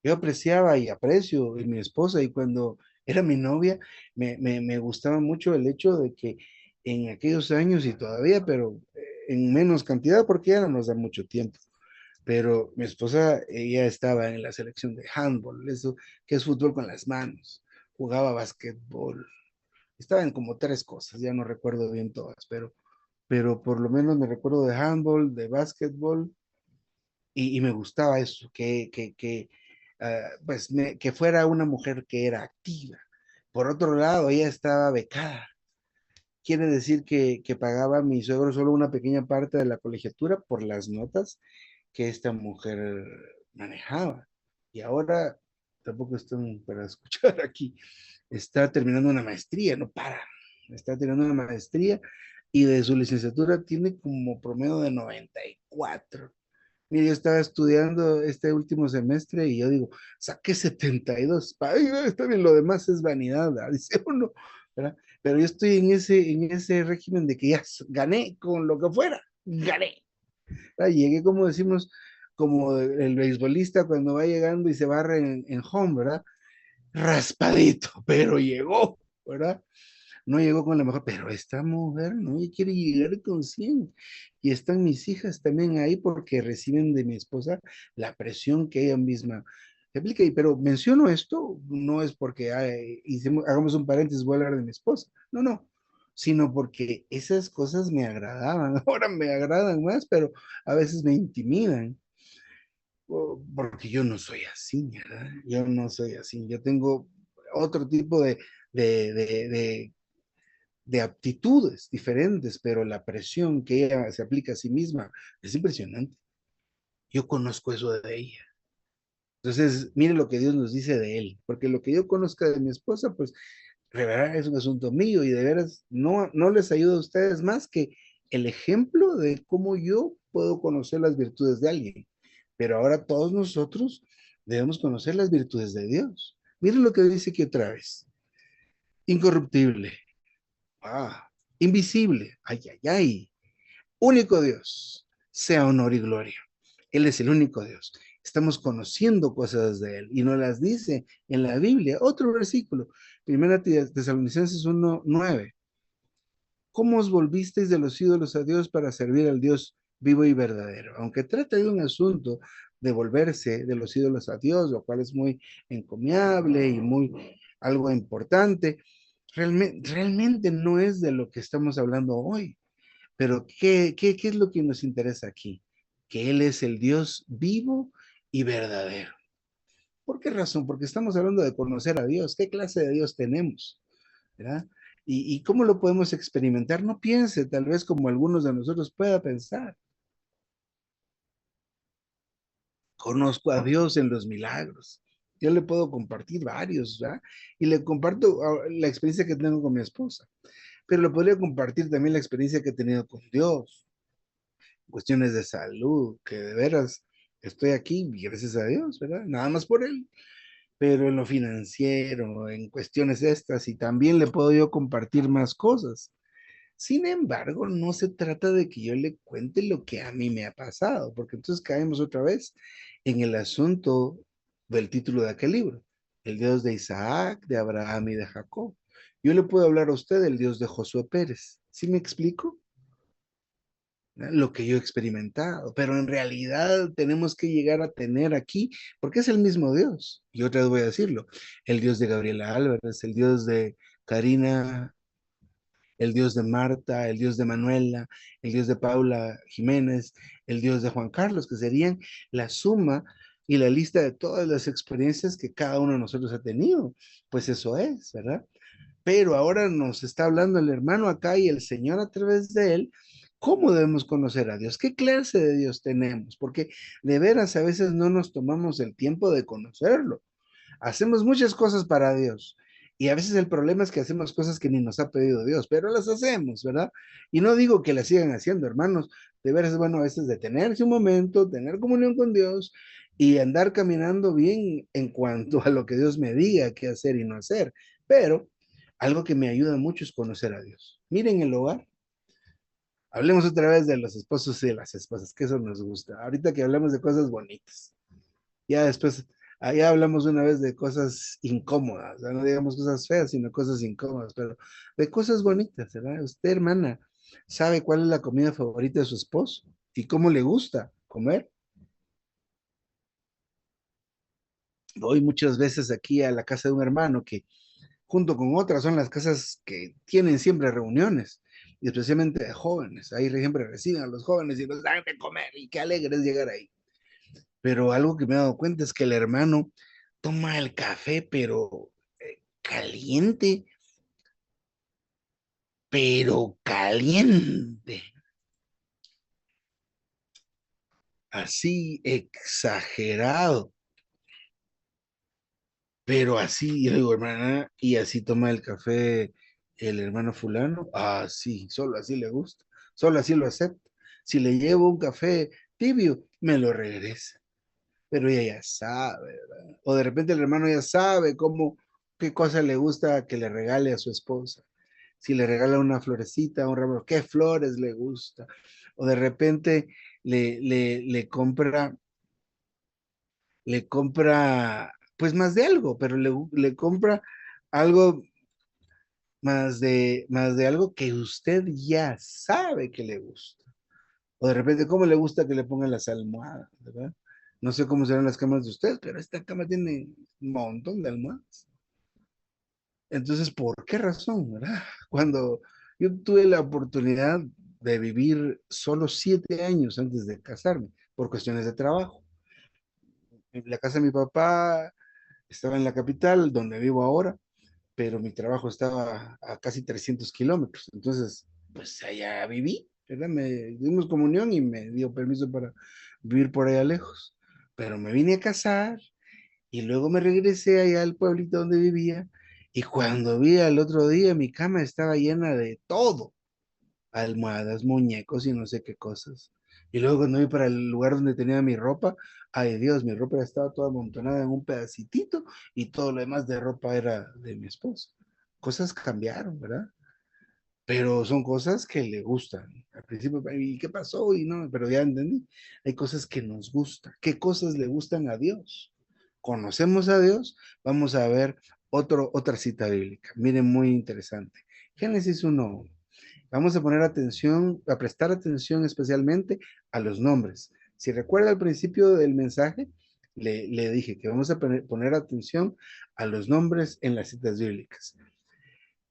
Yo apreciaba y aprecio en mi esposa y cuando era mi novia me gustaba mucho el hecho de que en aquellos años y todavía, pero en menos cantidad porque ya no nos da mucho tiempo, pero mi esposa, ella estaba en la selección de handball, eso que es fútbol con las manos, jugaba basquetbol, estaba en como tres cosas, ya no recuerdo bien todas, pero por lo menos me recuerdo de handball, de basquetbol y me gustaba eso, pues que fuera una mujer que era activa. Por otro lado, ella estaba becada. Quiere decir que pagaba a mi suegro solo una pequeña parte de la colegiatura por las notas que esta mujer manejaba. Y ahora, tampoco están para escuchar aquí, está terminando una maestría, no para. Está terminando una maestría y de su licenciatura tiene como promedio de 94. Mire, yo estaba estudiando este último semestre y yo digo, saqué 72. Ay, está bien, lo demás es vanidad, ¿verdad? Dice uno, ¿verdad? Pero yo estoy en ese régimen de que ya gané con lo que fuera, gané. ¿Verdad? Llegué, como decimos, como el beisbolista cuando va llegando y se barre en home, ¿verdad? Raspadito, pero llegó, ¿verdad? No llegó con la mejor, pero esta mujer no quiere llegar con 100. Y están mis hijas también ahí porque reciben de mi esposa la presión que ella misma aplica. Pero menciono esto, no es porque hagamos un paréntesis, voy a hablar de mi esposa. No, no, sino porque esas cosas me agradaban. Ahora me agradan más, pero a veces me intimidan. Porque yo no soy así, ¿verdad? Yo no soy así. Yo tengo otro tipo de, de, de de aptitudes diferentes, pero la presión que ella se aplica a sí misma es impresionante. Yo conozco eso de ella. Entonces, mire lo que Dios nos dice de él, porque lo que yo conozca de mi esposa, pues, de verdad es un asunto mío y de veras no les ayuda a ustedes más que el ejemplo de cómo yo puedo conocer las virtudes de alguien. Pero ahora todos nosotros debemos conocer las virtudes de Dios. Miren lo que dice aquí otra vez. Incorruptible. Ah, invisible. Ay, ay, ay. Único Dios, sea honor y gloria. Él es el único Dios. Estamos conociendo cosas de Él y nos las dice en la Biblia. Otro versículo, Primera Tesalonicenses 1:9. ¿Cómo os volvisteis de los ídolos a Dios para servir al Dios vivo y verdadero? Aunque trata de un asunto de volverse de los ídolos a Dios, lo cual es muy encomiable y muy algo importante, realmente no es de lo que estamos hablando hoy. Pero ¿qué es lo que nos interesa aquí? Que Él es el Dios vivo y verdadero. ¿Por qué razón? Porque estamos hablando de conocer a Dios. ¿Qué clase de Dios tenemos? ¿Verdad? ¿Y cómo lo podemos experimentar? No piense tal vez como algunos de nosotros pueda pensar. Conozco a Dios en los milagros. Yo le puedo compartir varios, ¿verdad? Y le comparto la experiencia que tengo con mi esposa. Pero le podría compartir también la experiencia que he tenido con Dios, cuestiones de salud, que de veras estoy aquí, gracias a Dios, ¿verdad? Nada más por Él, pero en lo financiero, en cuestiones estas, y también le puedo yo compartir más cosas. Sin embargo, no se trata de que yo le cuente lo que a mí me ha pasado, porque entonces caemos otra vez en el asunto del título de aquel libro, el Dios de Isaac, de Abraham y de Jacob. Yo le puedo hablar a usted del Dios de Josué Pérez. ¿Sí me explico? Lo que yo he experimentado, pero en realidad tenemos que llegar a tener aquí, porque es el mismo Dios. Y otra vez voy a decirlo, el Dios de Gabriela Álvarez, el Dios de Karina, el Dios de Marta, el Dios de Manuela, el Dios de Paula Jiménez, el Dios de Juan Carlos, que serían la suma y la lista de todas las experiencias que cada uno de nosotros ha tenido. Pues eso es, ¿verdad? Pero ahora nos está hablando el hermano acá y el Señor a través de él. ¿Cómo debemos conocer a Dios? ¿Qué clase de Dios tenemos? Porque de veras a veces no nos tomamos el tiempo de conocerlo. Hacemos muchas cosas para Dios y a veces el problema es que hacemos cosas que ni nos ha pedido Dios, pero las hacemos, ¿verdad? Y no digo que las sigan haciendo, hermanos. De veras es bueno a veces detenerse un momento, tener comunión con Dios y andar caminando bien en cuanto a lo que Dios me diga qué hacer y no hacer. Pero algo que me ayuda mucho es conocer a Dios. Miren el hogar. Hablemos otra vez de los esposos y de las esposas, que eso nos gusta. Ahorita que hablamos de cosas bonitas. Ya después, ya hablamos una vez de cosas incómodas, ¿verdad? No digamos cosas feas, sino cosas incómodas, pero de cosas bonitas, ¿verdad? Usted, hermana, sabe cuál es la comida favorita de su esposo y cómo le gusta comer. Voy muchas veces aquí a la casa de un hermano que junto con otras son las casas que tienen siempre reuniones, y especialmente de jóvenes. Ahí siempre reciben a los jóvenes y los dan de comer y qué alegre es llegar ahí. Pero algo que me he dado cuenta es que el hermano toma el café, pero caliente, pero caliente. Así exagerado, pero así, yo digo, hermana, y así toma el café el hermano fulano. Ah, sí, solo así le gusta, solo así lo acepta. Si le llevo un café tibio, me lo regresa. Pero ella ya sabe, ¿verdad? O de repente el hermano ya sabe cómo, qué cosa le gusta que le regale a su esposa. Si le regala una florecita, un ramo, qué flores le gusta. O de repente le compra. le compra pues más de algo, pero le compra algo más de algo que usted ya sabe que le gusta. O de repente, ¿cómo le gusta que le pongan las almohadas, verdad? No sé cómo serán las camas de usted, pero esta cama tiene un montón de almohadas. Entonces, ¿por qué razón, verdad? Cuando yo tuve la oportunidad de vivir solo 7 años antes de casarme, por cuestiones de trabajo. La casa de mi papá estaba en la capital, donde vivo ahora, pero mi trabajo estaba a casi 300 kilómetros. Entonces, pues allá viví, ¿verdad? Me dimos comunión y me dio permiso para vivir por allá lejos. Pero me vine a casar y luego me regresé allá al pueblito donde vivía. Y cuando vi al otro día, mi cama estaba llena de todo, almohadas, muñecos y no sé qué cosas. Y luego cuando vi para el lugar donde tenía mi ropa, ay Dios, mi ropa estaba toda amontonada en un pedacitito y todo lo demás de ropa era de mi esposa. Cosas cambiaron, ¿verdad? Pero son cosas que le gustan. Al principio, ¿y qué pasó? Y no, pero ya entendí. Hay cosas que nos gustan. ¿Qué cosas le gustan a Dios? Conocemos a Dios, vamos a ver otra cita bíblica. Miren, muy interesante. Génesis 1. Vamos a poner atención, a prestar atención especialmente a los nombres. Si recuerda al principio del mensaje, le dije que vamos a poner atención a los nombres en las citas bíblicas.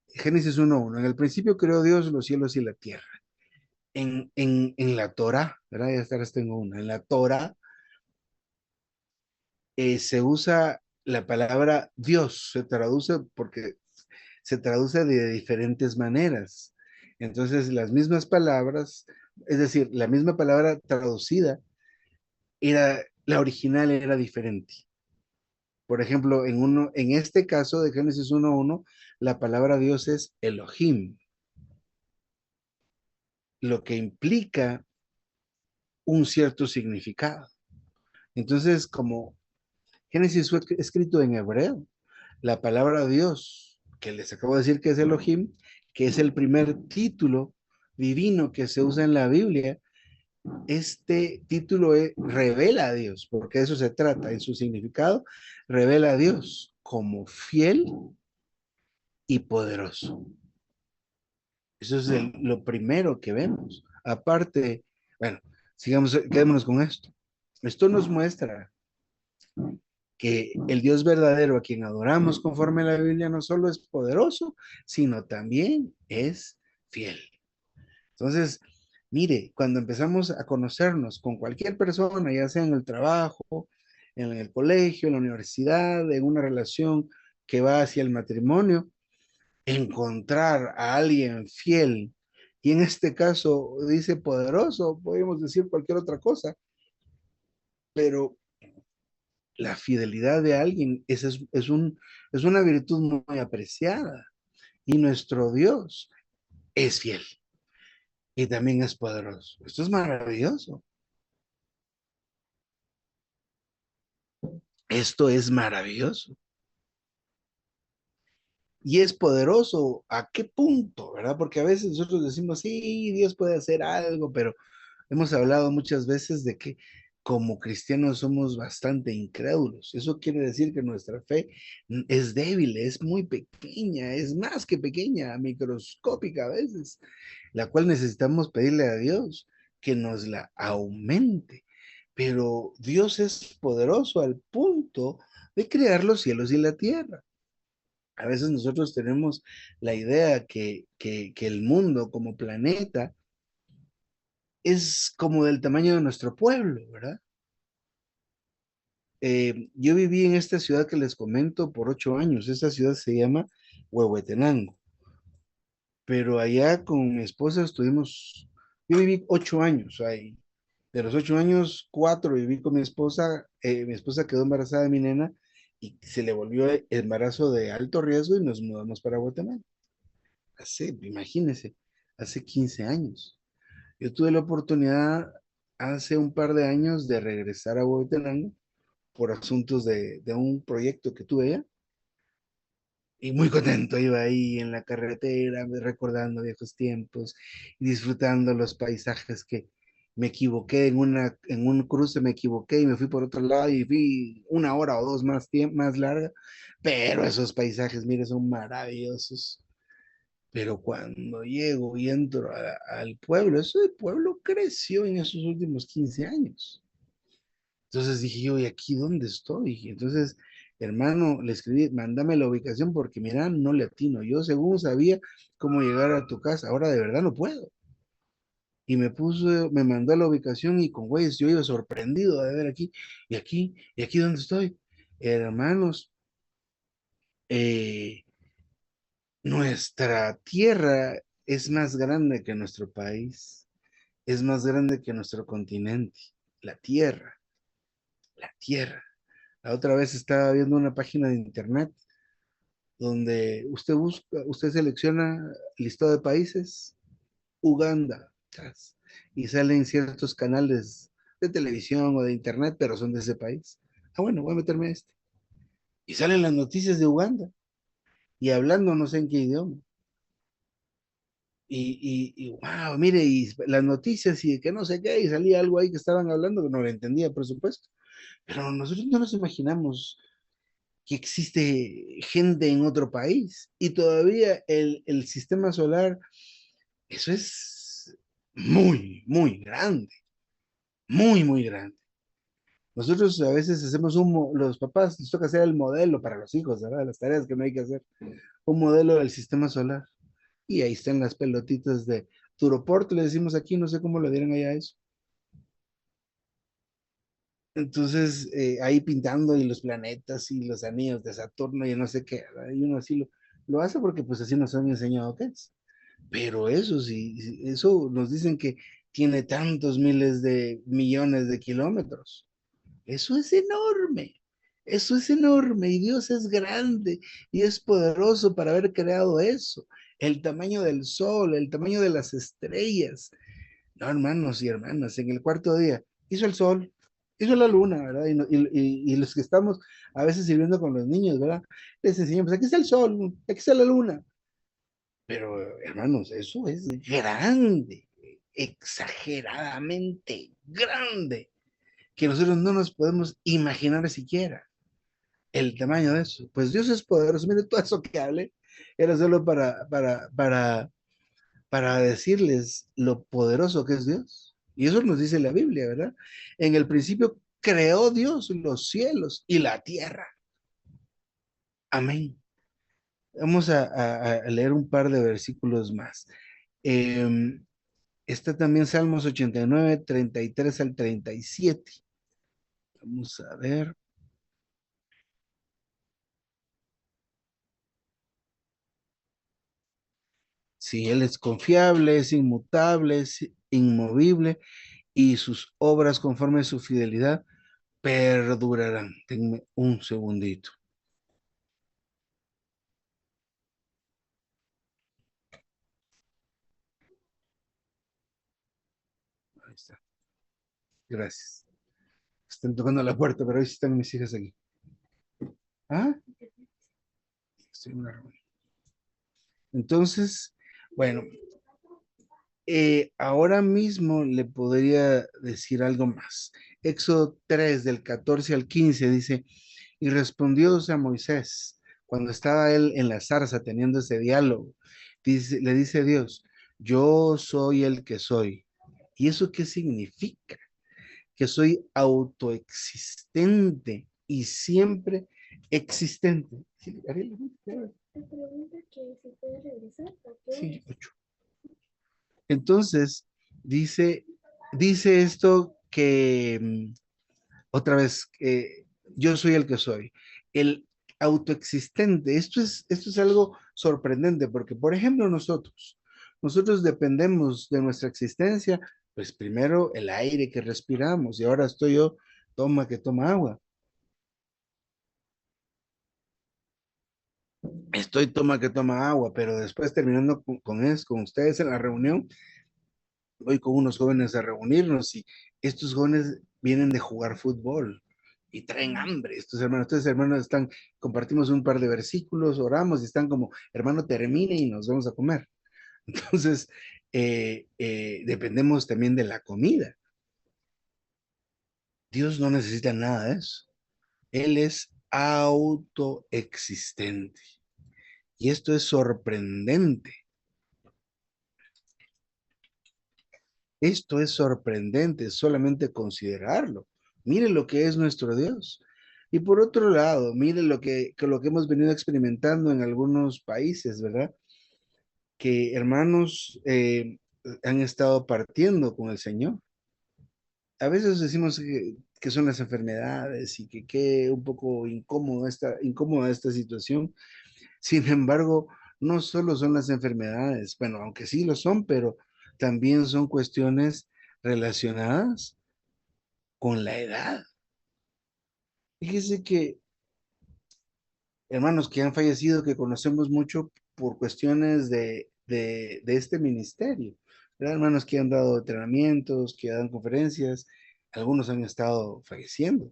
Génesis 1:1. En el principio creó Dios los cielos y la tierra. En la Torah, ¿verdad? Ya hasta tengo una. En la Torah se usa la palabra Dios, se traduce porque se traduce de diferentes maneras. Entonces, las mismas palabras, es decir, la misma palabra traducida, la original era diferente. Por ejemplo, en este caso de Génesis 1:1, la palabra Dios es Elohim, lo que implica un cierto significado. Entonces, como Génesis fue escrito en hebreo, la palabra Dios, que les acabo de decir que es Elohim, que es el primer título divino que se usa en la Biblia, este título revela a Dios, porque de eso se trata, en su significado, revela a Dios como fiel y poderoso. Eso es lo primero que vemos. Aparte, bueno, sigamos, quedémonos con esto. Esto nos muestra que el Dios verdadero a quien adoramos conforme a la Biblia no solo es poderoso, sino también es fiel. Entonces, mire, cuando empezamos a conocernos con cualquier persona, ya sea en el trabajo, en el colegio, en la universidad, en una relación que va hacia el matrimonio, encontrar a alguien fiel, y en este caso dice poderoso, podemos decir cualquier otra cosa, pero la fidelidad de alguien es una virtud muy apreciada, y nuestro Dios es fiel y también es poderoso. Esto es maravilloso. Esto es maravilloso. Y es poderoso, ¿a qué punto, verdad? Porque a veces nosotros decimos, sí, Dios puede hacer algo, pero hemos hablado muchas veces de que como cristianos somos bastante incrédulos. Eso quiere decir que nuestra fe es débil, es muy pequeña, es más que pequeña, microscópica a veces, la cual necesitamos pedirle a Dios que nos la aumente. Pero Dios es poderoso al punto de crear los cielos y la tierra. A veces nosotros tenemos la idea que el mundo como planeta es como del tamaño de nuestro pueblo, ¿verdad? Yo viví en esta ciudad que les comento por 8 años. Esta ciudad se llama Huehuetenango, pero allá con mi esposa yo viví 8 años ahí. De los 8 años, 4 viví con mi esposa quedó embarazada de mi nena y se le volvió embarazo de alto riesgo y nos mudamos para Guatemala. Imagínense, hace 15 años. Yo tuve la oportunidad hace un par de años de regresar a Huehuetenango por asuntos de un proyecto que tuve allá. Y muy contento, iba ahí en la carretera, recordando viejos tiempos y disfrutando los paisajes me equivoqué en un cruce, me equivoqué y me fui por otro lado y fui una hora o dos más tiempo, más larga, pero esos paisajes, mire, son maravillosos. Pero cuando llego y entro al pueblo, eso el pueblo creció en esos últimos 15 años. Entonces dije yo, ¿y aquí dónde estoy? Y entonces, hermano, le escribí, mándame la ubicación porque mira, no le atino. Yo según sabía cómo llegar a tu casa, ahora de verdad no puedo. Y me mandó la ubicación y con güeyes yo iba sorprendido de ver y aquí dónde estoy. Hermanos, eh, nuestra tierra es más grande que nuestro país, es más grande que nuestro continente, la tierra, la tierra. La otra vez estaba viendo una página de internet donde usted busca, usted selecciona listado de países, Uganda, tras, y salen ciertos canales de televisión o de internet, pero son de ese país. Ah, bueno, voy a meterme a este. Y salen las noticias de Uganda y hablando no sé en qué idioma. Y wow, mire, y las noticias y que no sé qué, y salía algo ahí que estaban hablando que no lo entendía, por supuesto. Pero nosotros no nos imaginamos que existe gente en otro país y todavía el sistema solar, eso es muy grande, muy grande. Nosotros a veces hacemos los papás les toca hacer el modelo para los hijos, ¿verdad? Las tareas que no hay que hacer, un modelo del sistema solar. Y ahí están las pelotitas de Turoporte, le decimos aquí, no sé cómo le dieron allá eso. Entonces, ahí pintando y los planetas y los anillos de Saturno y no sé qué, ¿verdad? Y uno así lo hace porque pues así nos han enseñado qué es. Pero eso sí, eso nos dicen que tiene tantos miles de millones de kilómetros. Eso es enorme. Eso es enorme y Dios es grande y es poderoso para haber creado eso. El tamaño del sol, el tamaño de las estrellas. No, hermanos y hermanas, en el cuarto día hizo el sol, hizo la luna, ¿verdad? Y los que estamos a veces sirviendo con los niños, ¿verdad? Les enseñamos, aquí está el sol, aquí está la luna. Pero, hermanos, eso es grande, exageradamente grande, que nosotros no nos podemos imaginar siquiera el tamaño de eso. Pues Dios es poderoso. Mire, todo eso que hable era solo para decirles lo poderoso que es Dios. Y eso nos dice la Biblia, ¿verdad? En el principio creó Dios los cielos y la tierra. Amén. Vamos a leer un par de versículos más. Eh, Está también Salmos 89, 33 al 37. Vamos a ver. Si Él es confiable, es inmutable, es inmovible y sus obras conforme a su fidelidad perdurarán. Denme un segundito. Ahí está. Gracias. Están tocando la puerta, pero ahí sí están mis hijas aquí. ¿Ah? Estoy en una reunión. Entonces, bueno, ahora mismo le podría decir algo más. Éxodo 3 del 14 al 15 dice, y respondió a Moisés, cuando estaba él en la zarza teniendo ese diálogo, le dice Dios, yo soy el que soy. ¿Y eso qué significa? Que soy autoexistente y siempre existente. Sí, Ariel, te pregunta que si puede regresar. Sí, 8. Entonces, dice, dice esto que, otra vez, yo soy el que soy. El autoexistente, esto es algo sorprendente, porque, por ejemplo, nosotros dependemos de nuestra existencia, pues primero el aire que respiramos, y ahora estoy yo, toma que toma agua. Estoy toma que toma agua, pero después terminando con ustedes en la reunión, voy con unos jóvenes a reunirnos y estos jóvenes vienen de jugar fútbol y traen hambre. Estos hermanos están, compartimos un par de versículos, oramos y están como, hermano, termine y nos vamos a comer. Entonces, dependemos también de la comida. Dios no necesita nada de eso. Él es autoexistente. Y esto es sorprendente. Esto es sorprendente, solamente considerarlo. Mire lo que es nuestro Dios. Y por otro lado, mire lo que hemos venido experimentando en algunos países, ¿verdad? Que hermanos han estado partiendo con el Señor. A veces decimos que son las enfermedades y que un poco incómoda esta situación. Sin embargo, no solo son las enfermedades, bueno, aunque sí lo son, pero también son cuestiones relacionadas con la edad. Fíjese que hermanos que han fallecido, que conocemos mucho por cuestiones de este ministerio, ¿verdad? Hermanos que han dado entrenamientos, que dan conferencias, algunos han estado falleciendo.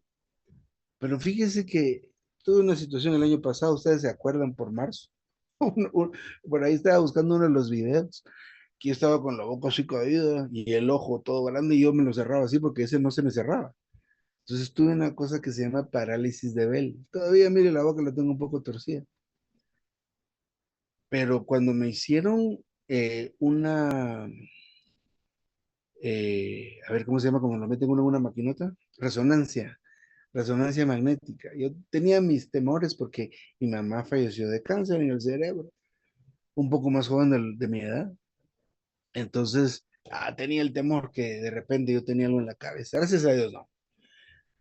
Pero fíjese que tuve una situación el año pasado, ustedes se acuerdan por marzo. Por ahí estaba buscando uno de los videos, que yo estaba con la boca así caída y el ojo todo grande y yo me lo cerraba así porque ese no se me cerraba. Entonces tuve una cosa que se llama parálisis de Bell. Todavía, mire, la boca la tengo un poco torcida. Pero cuando me hicieron a ver cómo se llama, como lo meten uno en una maquinota, resonancia magnética. Yo tenía mis temores porque mi mamá falleció de cáncer en el cerebro, un poco más joven de mi edad. Entonces, tenía el temor que de repente yo tenía algo en la cabeza. Gracias a Dios, no.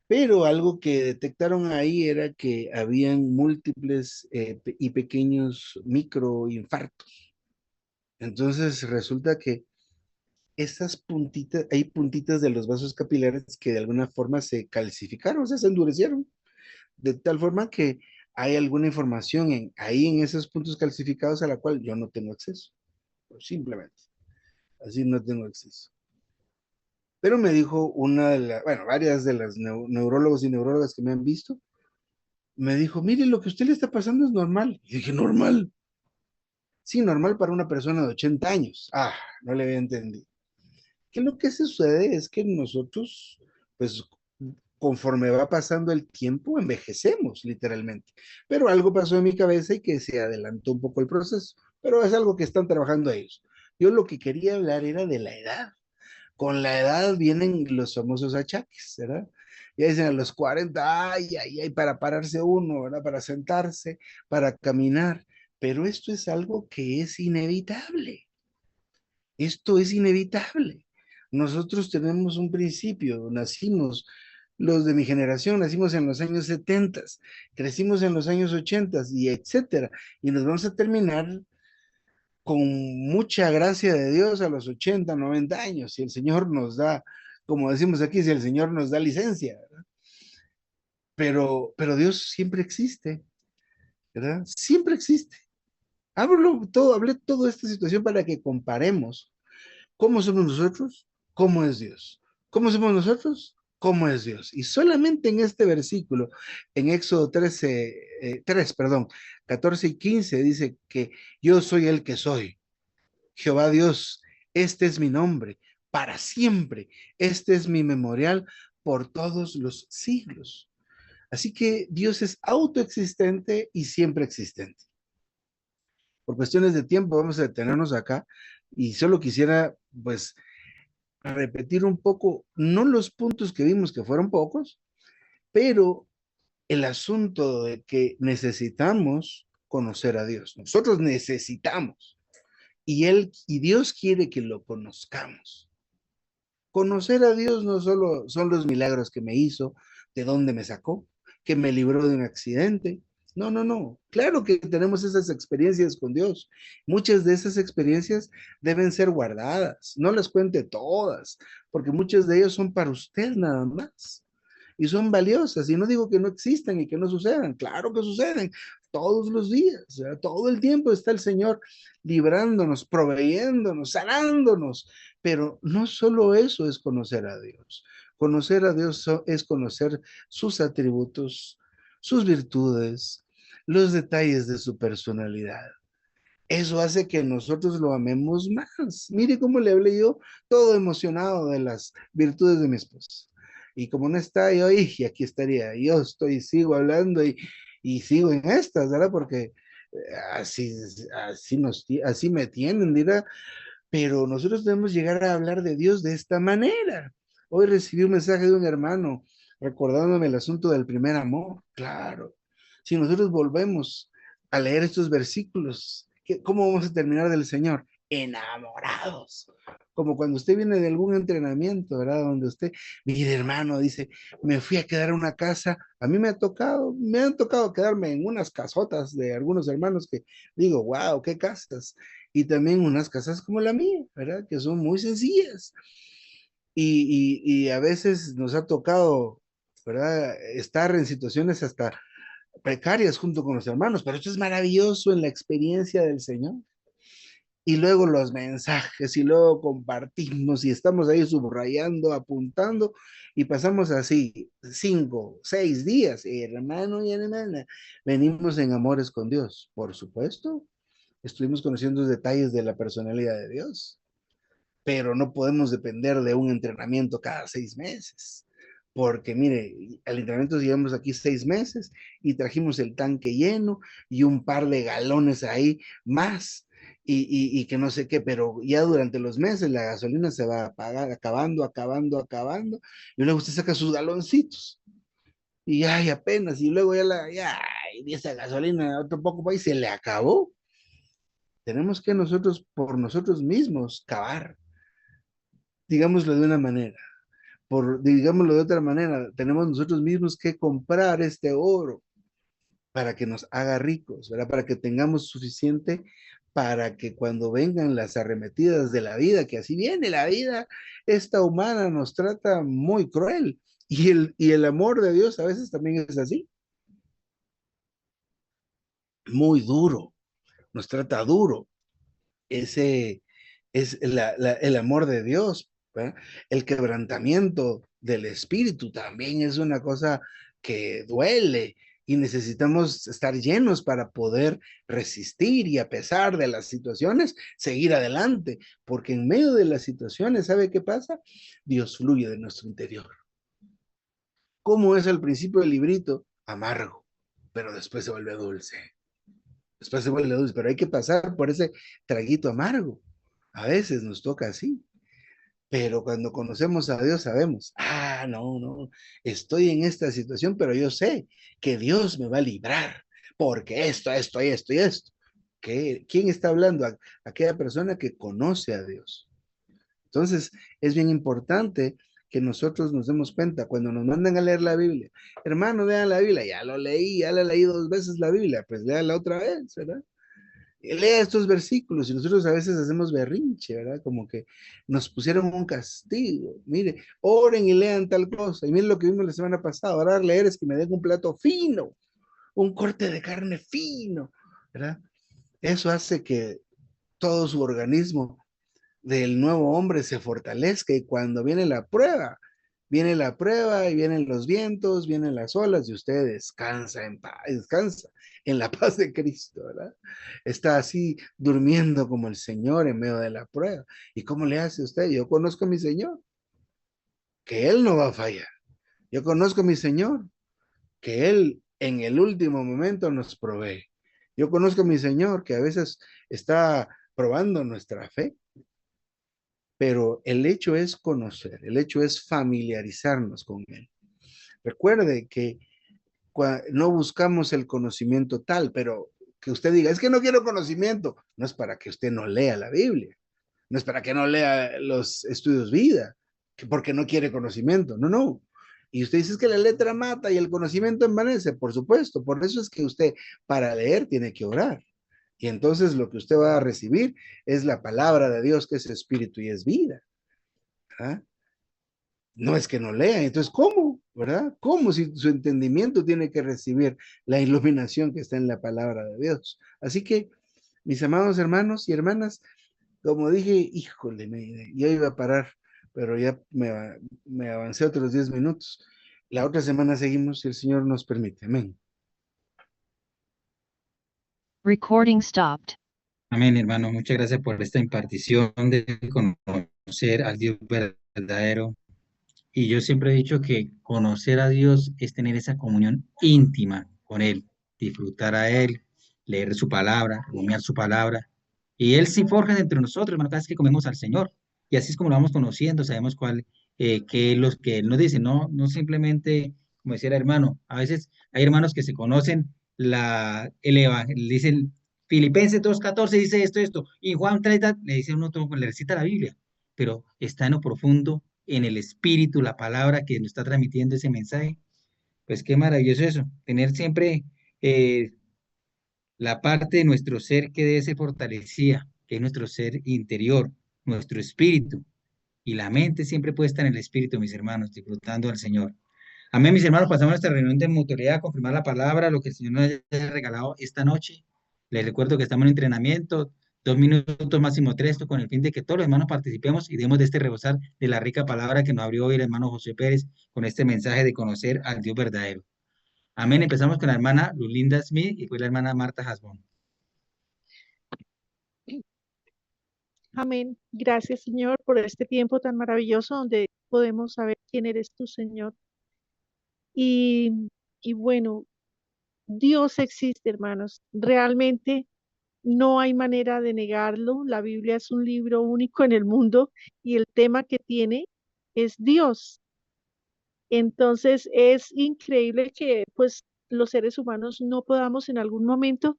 Pero algo que detectaron ahí era que habían múltiples y pequeños microinfartos. Entonces resulta que esas puntitas, hay puntitas de los vasos capilares que de alguna forma se calcificaron, o sea, se endurecieron, de tal forma que hay alguna información ahí en esos puntos calcificados a la cual yo no tengo acceso, simplemente, así no tengo acceso. Pero me dijo bueno, varias de las neurólogos y neurólogas que me han visto, me dijo, mire, lo que a usted le está pasando es normal. Y dije, normal. Sí, normal para una persona de 80 años. No le había entendido. Que lo que sucede es que nosotros, pues, conforme va pasando el tiempo, envejecemos, literalmente. Pero algo pasó en mi cabeza y que se adelantó un poco el proceso. Pero es algo que están trabajando ellos. Yo lo que quería hablar era de la edad. Con la edad vienen los famosos achaques, ¿verdad? Ya dicen a los 40, ay, para pararse uno, ¿verdad? Para sentarse, para caminar. Pero esto es algo que es inevitable. Esto es inevitable. Nosotros tenemos un principio, nacimos, los de mi generación, nacimos en los años 70, crecimos en los años 80 y etcétera. Y nos vamos a terminar con mucha gracia de Dios a los 80, 90 años, si el Señor nos da, como decimos aquí, si el Señor nos da licencia, ¿verdad? Pero Dios siempre existe, ¿verdad? Siempre existe. Hablé toda esta situación para que comparemos cómo somos nosotros, cómo es Dios. ¿Cómo somos nosotros? ¿Cómo es Dios? Y solamente en este versículo, en Éxodo 3, perdón, 14 y 15, dice que yo soy el que soy. Jehová Dios, este es mi nombre, para siempre. Este es mi memorial por todos los siglos. Así que Dios es autoexistente y siempre existente. Por cuestiones de tiempo vamos a detenernos acá y solo quisiera, pues, repetir un poco, no los puntos que vimos que fueron pocos, pero el asunto de que necesitamos conocer a Dios. Nosotros necesitamos y Dios quiere que lo conozcamos. Conocer a Dios no solo son los milagros que me hizo, de dónde me sacó, que me libró de un accidente. No, no, no. Claro que tenemos esas experiencias con Dios. Muchas de esas experiencias deben ser guardadas. No las cuente todas, porque muchas de ellas son para usted nada más. Y son valiosas. Y no digo que no existan y que no sucedan. Claro que suceden todos los días. ¿Verdad? Todo el tiempo está el Señor librándonos, proveyéndonos, sanándonos. Pero no solo eso es conocer a Dios. Conocer a Dios es conocer sus atributos, sus virtudes, los detalles de su personalidad. Eso hace que nosotros lo amemos más. Mire cómo le hablé yo, todo emocionado de las virtudes de mi esposa. Y como no está, yo, y aquí estaría, yo sigo hablando y sigo en estas, ¿verdad? Porque así, así me tienen, dirá, pero nosotros debemos llegar a hablar de Dios de esta manera. Hoy recibí un mensaje de un hermano recordándome el asunto del primer amor. Claro, si nosotros volvemos a leer estos versículos, ¿cómo vamos a terminar del Señor? Enamorados. Como cuando usted viene de algún entrenamiento, ¿verdad? Donde usted, mire hermano, dice, me fui a quedar en una casa, a mí me han tocado quedarme en unas casotas de algunos hermanos que digo, wow, qué casas, y también unas casas como la mía, ¿verdad? Que son muy sencillas. Y a veces nos ha tocado, ¿verdad? Estar en situaciones hasta precarias junto con los hermanos, pero esto es maravilloso en la experiencia del Señor. Y luego los mensajes, y luego compartimos, y estamos ahí subrayando, apuntando, y pasamos así 5, 6 días, hermano y hermana, venimos en amores con Dios, por supuesto. Estuvimos conociendo detalles de la personalidad de Dios, pero no podemos depender de un entrenamiento cada 6 meses. Porque mire, al entrenamiento llevamos aquí 6 meses y trajimos el tanque lleno y un par de galones ahí más y que no sé qué, pero ya durante los meses la gasolina se va a apagar, acabando, y luego usted saca sus galoncitos y ay, apenas, y luego y esa gasolina otro poco y se le acabó. Tenemos que nosotros, por nosotros mismos, cavar, digámoslo de una manera. Digámoslo de otra manera, tenemos nosotros mismos que comprar este oro para que nos haga ricos, ¿verdad? Para que tengamos suficiente para que cuando vengan las arremetidas de la vida, que así viene la vida, esta humana nos trata muy cruel. Y el amor de Dios a veces también es así, muy duro, nos trata duro. Ese es el amor de Dios, ¿verdad? El quebrantamiento del espíritu también es una cosa que duele y necesitamos estar llenos para poder resistir y a pesar de las situaciones, seguir adelante, porque en medio de las situaciones, ¿sabe qué pasa? Dios fluye de nuestro interior. ¿Cómo es al principio del librito? Amargo, pero después se vuelve dulce. Después se vuelve dulce, pero hay que pasar por ese traguito amargo. A veces nos toca así, pero cuando conocemos a Dios sabemos, no, estoy en esta situación, pero yo sé que Dios me va a librar, porque esto y esto. ¿Quién está hablando? Aquella persona que conoce a Dios. Entonces, es bien importante que nosotros nos demos cuenta cuando nos mandan a leer la Biblia. Hermano, vean la Biblia, ya lo leí, ya la leí 2 veces la Biblia, pues léala otra vez, ¿verdad? Lea estos versículos y nosotros a veces hacemos berrinche, ¿verdad? Como que nos pusieron un castigo. Mire, oren y lean tal cosa. Y miren lo que vimos la semana pasada. Ahora leer es que me den un plato fino, un corte de carne fino, ¿verdad? Eso hace que todo su organismo del nuevo hombre se fortalezca y cuando viene la prueba y vienen los vientos, vienen las olas y usted descansa en paz, descansa en la paz de Cristo, ¿verdad? Está así durmiendo como el Señor en medio de la prueba. ¿Y cómo le hace usted? Yo conozco a mi Señor, que Él no va a fallar. Yo conozco a mi Señor, que Él en el último momento nos provee. Yo conozco a mi Señor, que a veces está probando nuestra fe, pero el hecho es conocer, el hecho es familiarizarnos con Él. Recuerde que no buscamos el conocimiento tal, pero que usted diga, es que no quiero conocimiento, no es para que usted no lea la Biblia, no es para que no lea los estudios vida, porque no quiere conocimiento, no. Y usted dice es que la letra mata y el conocimiento envanece, por supuesto, por eso es que usted para leer tiene que orar. Y entonces lo que usted va a recibir es la palabra de Dios, que es espíritu y es vida. ¿Ah? No es que no lea, entonces, ¿cómo? ¿Verdad? ¿Cómo si su entendimiento tiene que recibir la iluminación que está en la palabra de Dios? Así que, mis amados hermanos y hermanas, como dije, híjole, ya iba a parar, pero ya me avancé otros 10 minutos. La otra semana seguimos si el Señor nos permite. Amén. Recording stopped. Amén, hermano. Muchas gracias por esta impartición de conocer al Dios verdadero, Y yo siempre he dicho que conocer a Dios es tener esa comunión íntima con Él, disfrutar a Él, leer su palabra, rumiar su palabra. Y Él sí forja entre nosotros, hermano, cada vez que comemos al Señor. Y así es como lo vamos conociendo, sabemos cuál, qué es lo que Él nos dice, no simplemente, como decía el hermano, a veces hay hermanos que se conocen dicen Filipenses 2:14 dice esto, y Juan 30 le dice uno todo, le recita la Biblia, pero está en lo profundo en el espíritu, la palabra que nos está transmitiendo ese mensaje. Pues qué maravilloso eso, tener siempre eh, la parte de nuestro ser que debe ser fortalecida, que es nuestro ser interior, nuestro espíritu. Y la mente siempre puede estar en el espíritu, mis hermanos, disfrutando al Señor. Amén, mis hermanos, pasamos a nuestra reunión de mutualidad a confirmar la palabra, lo que el Señor nos haya regalado esta noche. Les recuerdo que estamos en entrenamiento, 2 minutos, máximo 3, con el fin de que todos los hermanos participemos y demos de este rebosar de la rica palabra que nos abrió hoy el hermano José Pérez con este mensaje de conocer al Dios verdadero. Amén. Empezamos con la hermana Lulinda Smith y fue la hermana Marta Hasbón. Amén. Gracias, Señor, por este tiempo tan maravilloso donde podemos saber quién eres tú, Señor. Y, y bueno, Dios existe, hermanos. Realmente no hay manera de negarlo. La Biblia es un libro único en el mundo y el tema que tiene es Dios. Entonces es increíble que pues los seres humanos no podamos en algún momento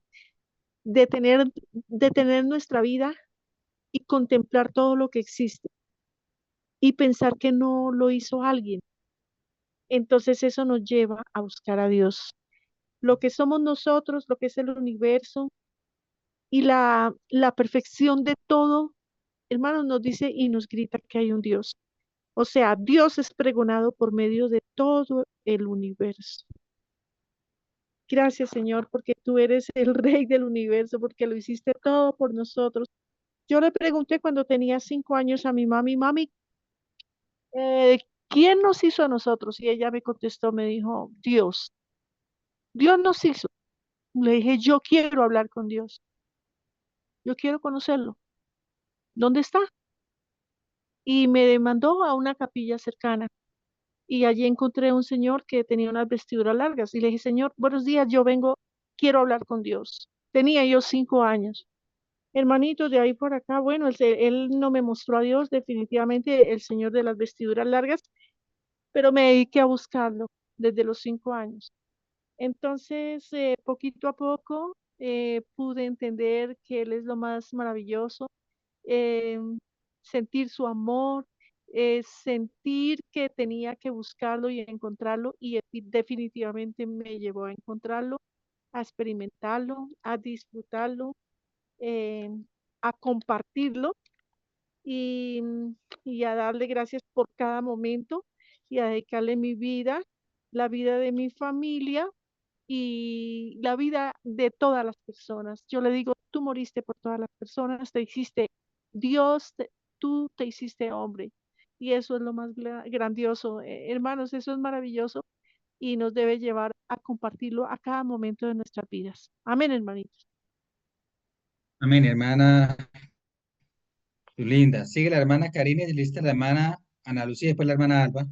detener, detener nuestra vida y contemplar todo lo que existe y pensar que no lo hizo alguien. Entonces eso nos lleva a buscar a Dios. Lo que somos nosotros, lo que es el universo y la perfección de todo, hermanos, nos dice y nos grita que hay un Dios. O sea, Dios es pregonado por medio de todo el universo. Gracias, Señor, porque tú eres el rey del universo, porque lo hiciste todo por nosotros. Yo le pregunté cuando tenía 5 años a mi mami, eh, ¿quién nos hizo a nosotros? Y ella me contestó, me dijo, Dios. Dios nos hizo. Le dije, yo quiero hablar con Dios. Yo quiero conocerlo. ¿Dónde está? Y me mandó a una capilla cercana. Y allí encontré un señor que tenía unas vestiduras largas. Y le dije, Señor, buenos días, yo vengo, quiero hablar con Dios. Tenía yo 5 años. Hermanito, de ahí por acá, bueno, él no me mostró a Dios, definitivamente el señor de las vestiduras largas, pero me dediqué a buscarlo desde los 5 años. Entonces, poquito a poco pude entender que Él es lo más maravilloso, eh, sentir su amor, sentir que tenía que buscarlo y encontrarlo y definitivamente me llevó a encontrarlo, a experimentarlo, a disfrutarlo, eh, a compartirlo y, y a darle gracias por cada momento y a dedicarle mi vida, la vida de mi familia y la vida de todas las personas. Yo le digo, tú moriste por todas las personas, te hiciste Dios, tú te hiciste hombre. Y eso es lo más grandioso. Hermanos, eso es maravilloso y nos debe llevar a compartirlo a cada momento de nuestras vidas. Amén, hermanitos. Amén, hermana Lulinda. Sigue la hermana Karina y lista la hermana Ana Lucía y después la hermana Alba.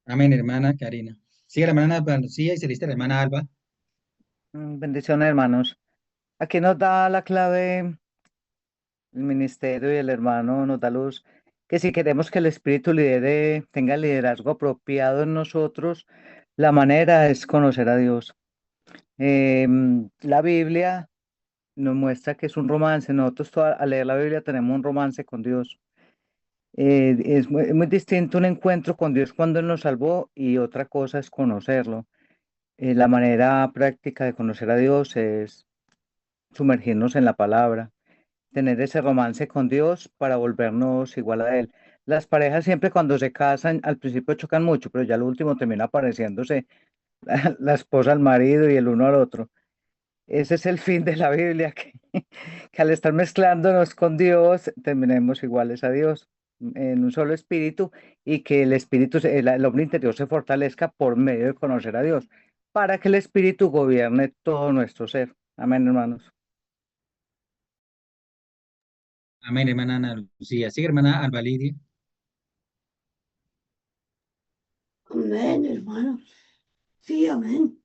Amén, hermana Karina. Sigue la hermana Alba Lucía y se lista la hermana Alba. Bendiciones, hermanos. Aquí nos da la clave el ministerio y el hermano nos da luz, que si queremos que el Espíritu lidere, tenga el liderazgo apropiado en nosotros, la manera es conocer a Dios. La Biblia nos muestra que es un romance. Nosotros al leer la Biblia tenemos un romance con Dios. Es muy distinto un encuentro con Dios cuando Él nos salvó y otra cosa es conocerlo. La manera práctica de conocer a Dios es sumergirnos en la palabra, tener ese romance con Dios para volvernos igual a Él. Las parejas siempre cuando se casan al principio chocan mucho, pero ya al último termina pareciéndose la esposa al marido y el uno al otro. Ese es el fin de la Biblia, que al estar mezclándonos con Dios, terminemos iguales a Dios en un solo espíritu y que el espíritu, el hombre interior se fortalezca por medio de conocer a Dios, para que el espíritu gobierne todo nuestro ser. Amén, hermanos. Amén, hermana Ana Lucía. Sigue hermana Alba Lidia. Amén, hermanos. Sí, amén.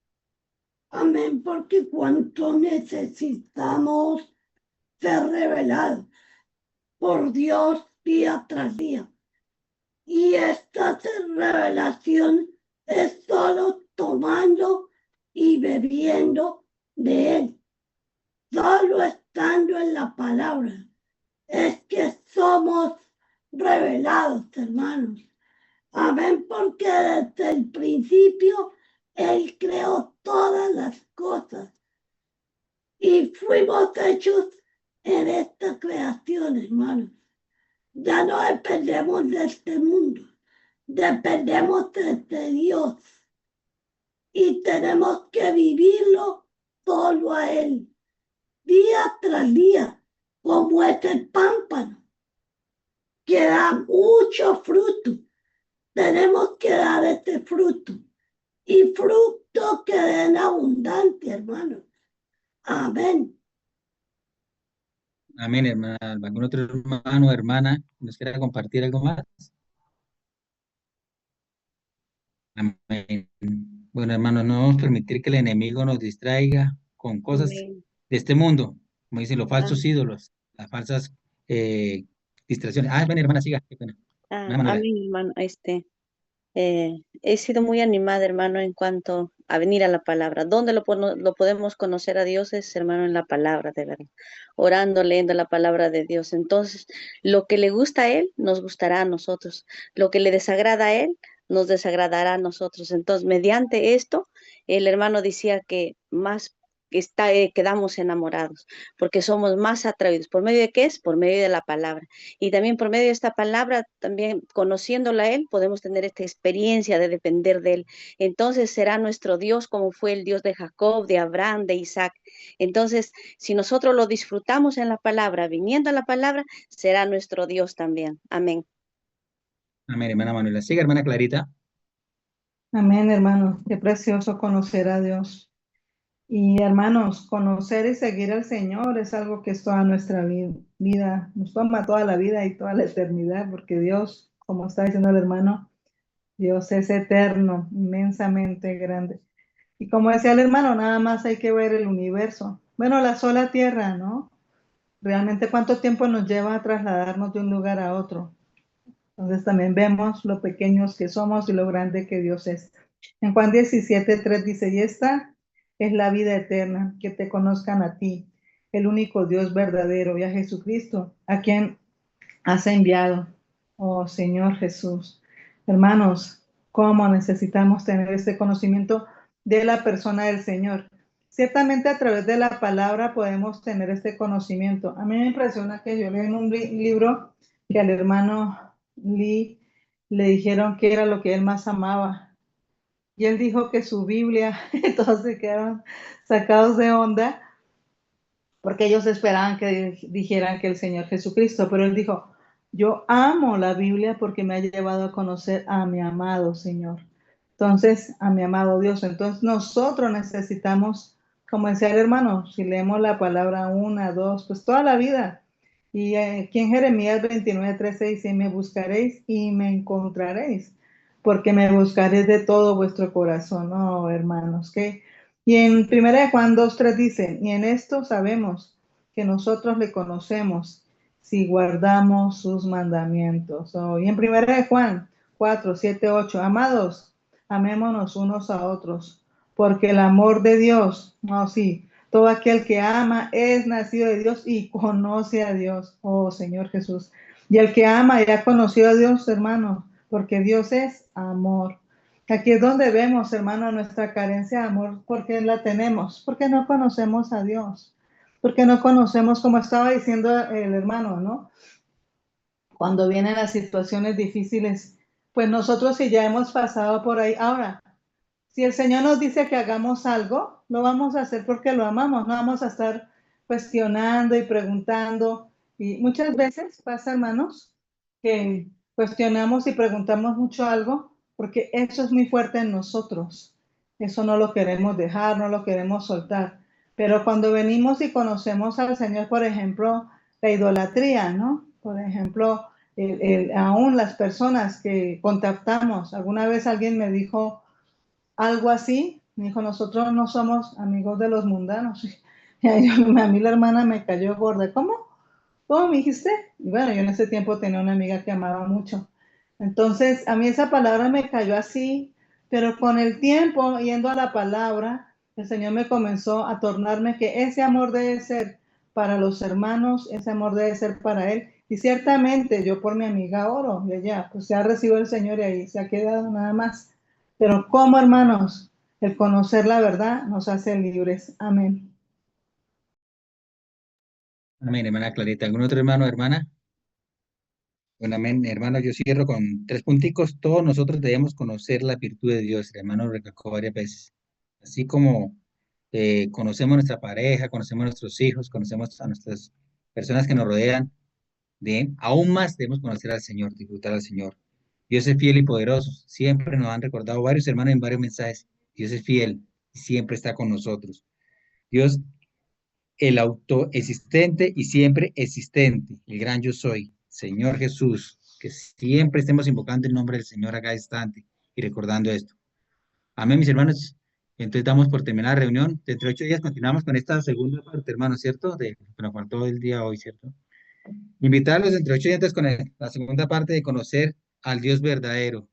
Amén, porque cuánto necesitamos ser revelados por Dios día tras día. Y esta revelación es solo tomando y bebiendo de Él. Solo estando en la palabra es que somos revelados, hermanos. Amén, porque desde el principio Él creó todas las cosas y fuimos hechos en esta creación, hermanos. Ya no dependemos de este mundo, dependemos de Dios y tenemos que vivirlo solo a Él, día tras día, como es el pámpano, que da mucho fruto. Tenemos que dar este fruto y fruto que den abundancia, hermanos. Amén. Amén, hermana Alba. ¿Algún otro hermano o hermana nos quiera compartir algo más? Amén. Bueno, hermanos, no vamos a permitir que el enemigo nos distraiga con cosas Amén. de este mundo, como dicen los Ah, falsos ídolos, las falsas distracciones. Ven, hermana, siga. Qué pena. Hermana Manuela. amén, hermano. He sido muy animada, hermano, en cuanto a venir a la palabra. ¿Dónde lo podemos conocer a Dios? Es, hermano, en la palabra, de verdad. Orando, leyendo la palabra de Dios. Entonces, lo que le gusta a Él, nos gustará a nosotros. Lo que le desagrada a Él, nos desagradará a nosotros. Entonces, mediante esto, el hermano decía que más quedamos enamorados, porque somos más atraídos. ¿Por medio de qué es? Por medio de la palabra. Y también por medio de esta palabra, también conociéndola a Él, podemos tener esta experiencia de depender de Él. Entonces será nuestro Dios como fue el Dios de Jacob, de Abraham, de Isaac. Entonces, si nosotros lo disfrutamos en la palabra, viniendo a la palabra, será nuestro Dios también. Amén. Amén, hermana Manuela. Siga, hermana Clarita. Amén, hermanos. Qué precioso conocer a Dios. Y hermanos, conocer y seguir al Señor es algo que es toda nuestra vida, nos toma toda la vida y toda la eternidad, porque Dios, como está diciendo el hermano, Dios es eterno, inmensamente grande. Y como decía el hermano, nada más hay que ver el universo. Bueno, la sola tierra, ¿no? Realmente cuánto tiempo nos lleva a trasladarnos de un lugar a otro. Entonces también vemos lo pequeños que somos y lo grande que Dios es. En Juan 17:3 dice, y esta es la vida eterna, que te conozcan a ti, el único Dios verdadero, y a Jesucristo, a quien has enviado, oh Señor Jesús. Hermanos, ¿cómo necesitamos tener este conocimiento de la persona del Señor? Ciertamente a través de la palabra podemos tener este conocimiento. A mí me impresiona que yo leí en un libro que al hermano Lee le dijeron que era lo que él más amaba. Y él dijo que su Biblia, todos se quedaron sacados de onda, porque ellos esperaban que dijeran que el Señor Jesucristo, pero él dijo, yo amo la Biblia porque me ha llevado a conocer a mi amado Señor. Entonces, a mi amado Dios. Entonces, nosotros necesitamos, como decía el hermano, si leemos la palabra 1, 2, pues toda la vida. Y aquí en Jeremías 29:13 dice, me buscaréis y me encontraréis porque me buscaréis de todo vuestro corazón. Oh, hermanos, que y en 1 Juan 2:3 dice, y en esto sabemos que nosotros le conocemos si guardamos sus mandamientos. Oh, y en 1 Juan 4:7-8, amados, amémonos unos a otros, porque el amor de Dios, oh sí, todo aquel que ama es nacido de Dios y conoce a Dios, oh Señor Jesús. Y el que ama ya ha conocido a Dios, hermano, porque Dios es amor. Aquí es donde vemos, hermano, nuestra carencia de amor, porque la tenemos, porque no conocemos a Dios, porque no conocemos, como estaba diciendo el hermano, ¿no? Cuando vienen las situaciones difíciles, pues nosotros si ya hemos pasado por ahí, ahora, si el Señor nos dice que hagamos algo, lo vamos a hacer porque lo amamos, no vamos a estar cuestionando y preguntando. Y muchas veces pasa, hermanos, que cuestionamos y preguntamos mucho algo porque eso es muy fuerte en nosotros. Eso no lo queremos dejar, no lo queremos soltar. Pero cuando venimos y conocemos al Señor, por ejemplo, la idolatría, ¿no? Por ejemplo, aún las personas que contactamos. Alguna vez alguien me dijo algo así, me dijo, nosotros no somos amigos de los mundanos. Y a mí la hermana me cayó gorda. ¿Cómo? ¿Cómo me dijiste? Y bueno, yo en ese tiempo tenía una amiga que amaba mucho. Entonces, a mí esa palabra me cayó así, pero con el tiempo, yendo a la palabra, el Señor me comenzó a tornarme que ese amor debe ser para los hermanos, ese amor debe ser para Él. Y ciertamente yo por mi amiga oro, y ella pues se ha recibido el Señor y ahí se ha quedado nada más. Pero como hermanos, el conocer la verdad nos hace libres. Amén. Amén, hermana Clarita. ¿Algún otro hermano o hermana? Bueno, amén, hermano, yo cierro con 3 punticos. Todos nosotros debemos conocer la virtud de Dios, el hermano lo recalcó varias veces. Así como conocemos nuestra pareja, conocemos a nuestros hijos, conocemos a nuestras personas que nos rodean, aún más debemos conocer al Señor, disfrutar al Señor. Dios es fiel y poderoso. Siempre nos han recordado varios hermanos en varios mensajes. Dios es fiel y siempre está con nosotros. Dios, el autoexistente y siempre existente, el gran yo soy, Señor Jesús, que siempre estemos invocando el nombre del Señor a cada instante y recordando esto. Amén, mis hermanos. Entonces damos por terminada la reunión. Dentro de 8 días continuamos con esta segunda parte, hermano, ¿cierto? Que nos faltó el día hoy, ¿cierto? Invitarlos entre 8 días con la segunda parte de conocer al Dios verdadero.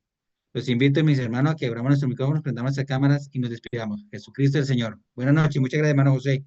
Los invito, mis hermanos, a que abramos nuestros micrófonos, prendamos las cámaras y nos despidamos. Jesucristo el Señor. Buenas noches. Muchas gracias, hermano José.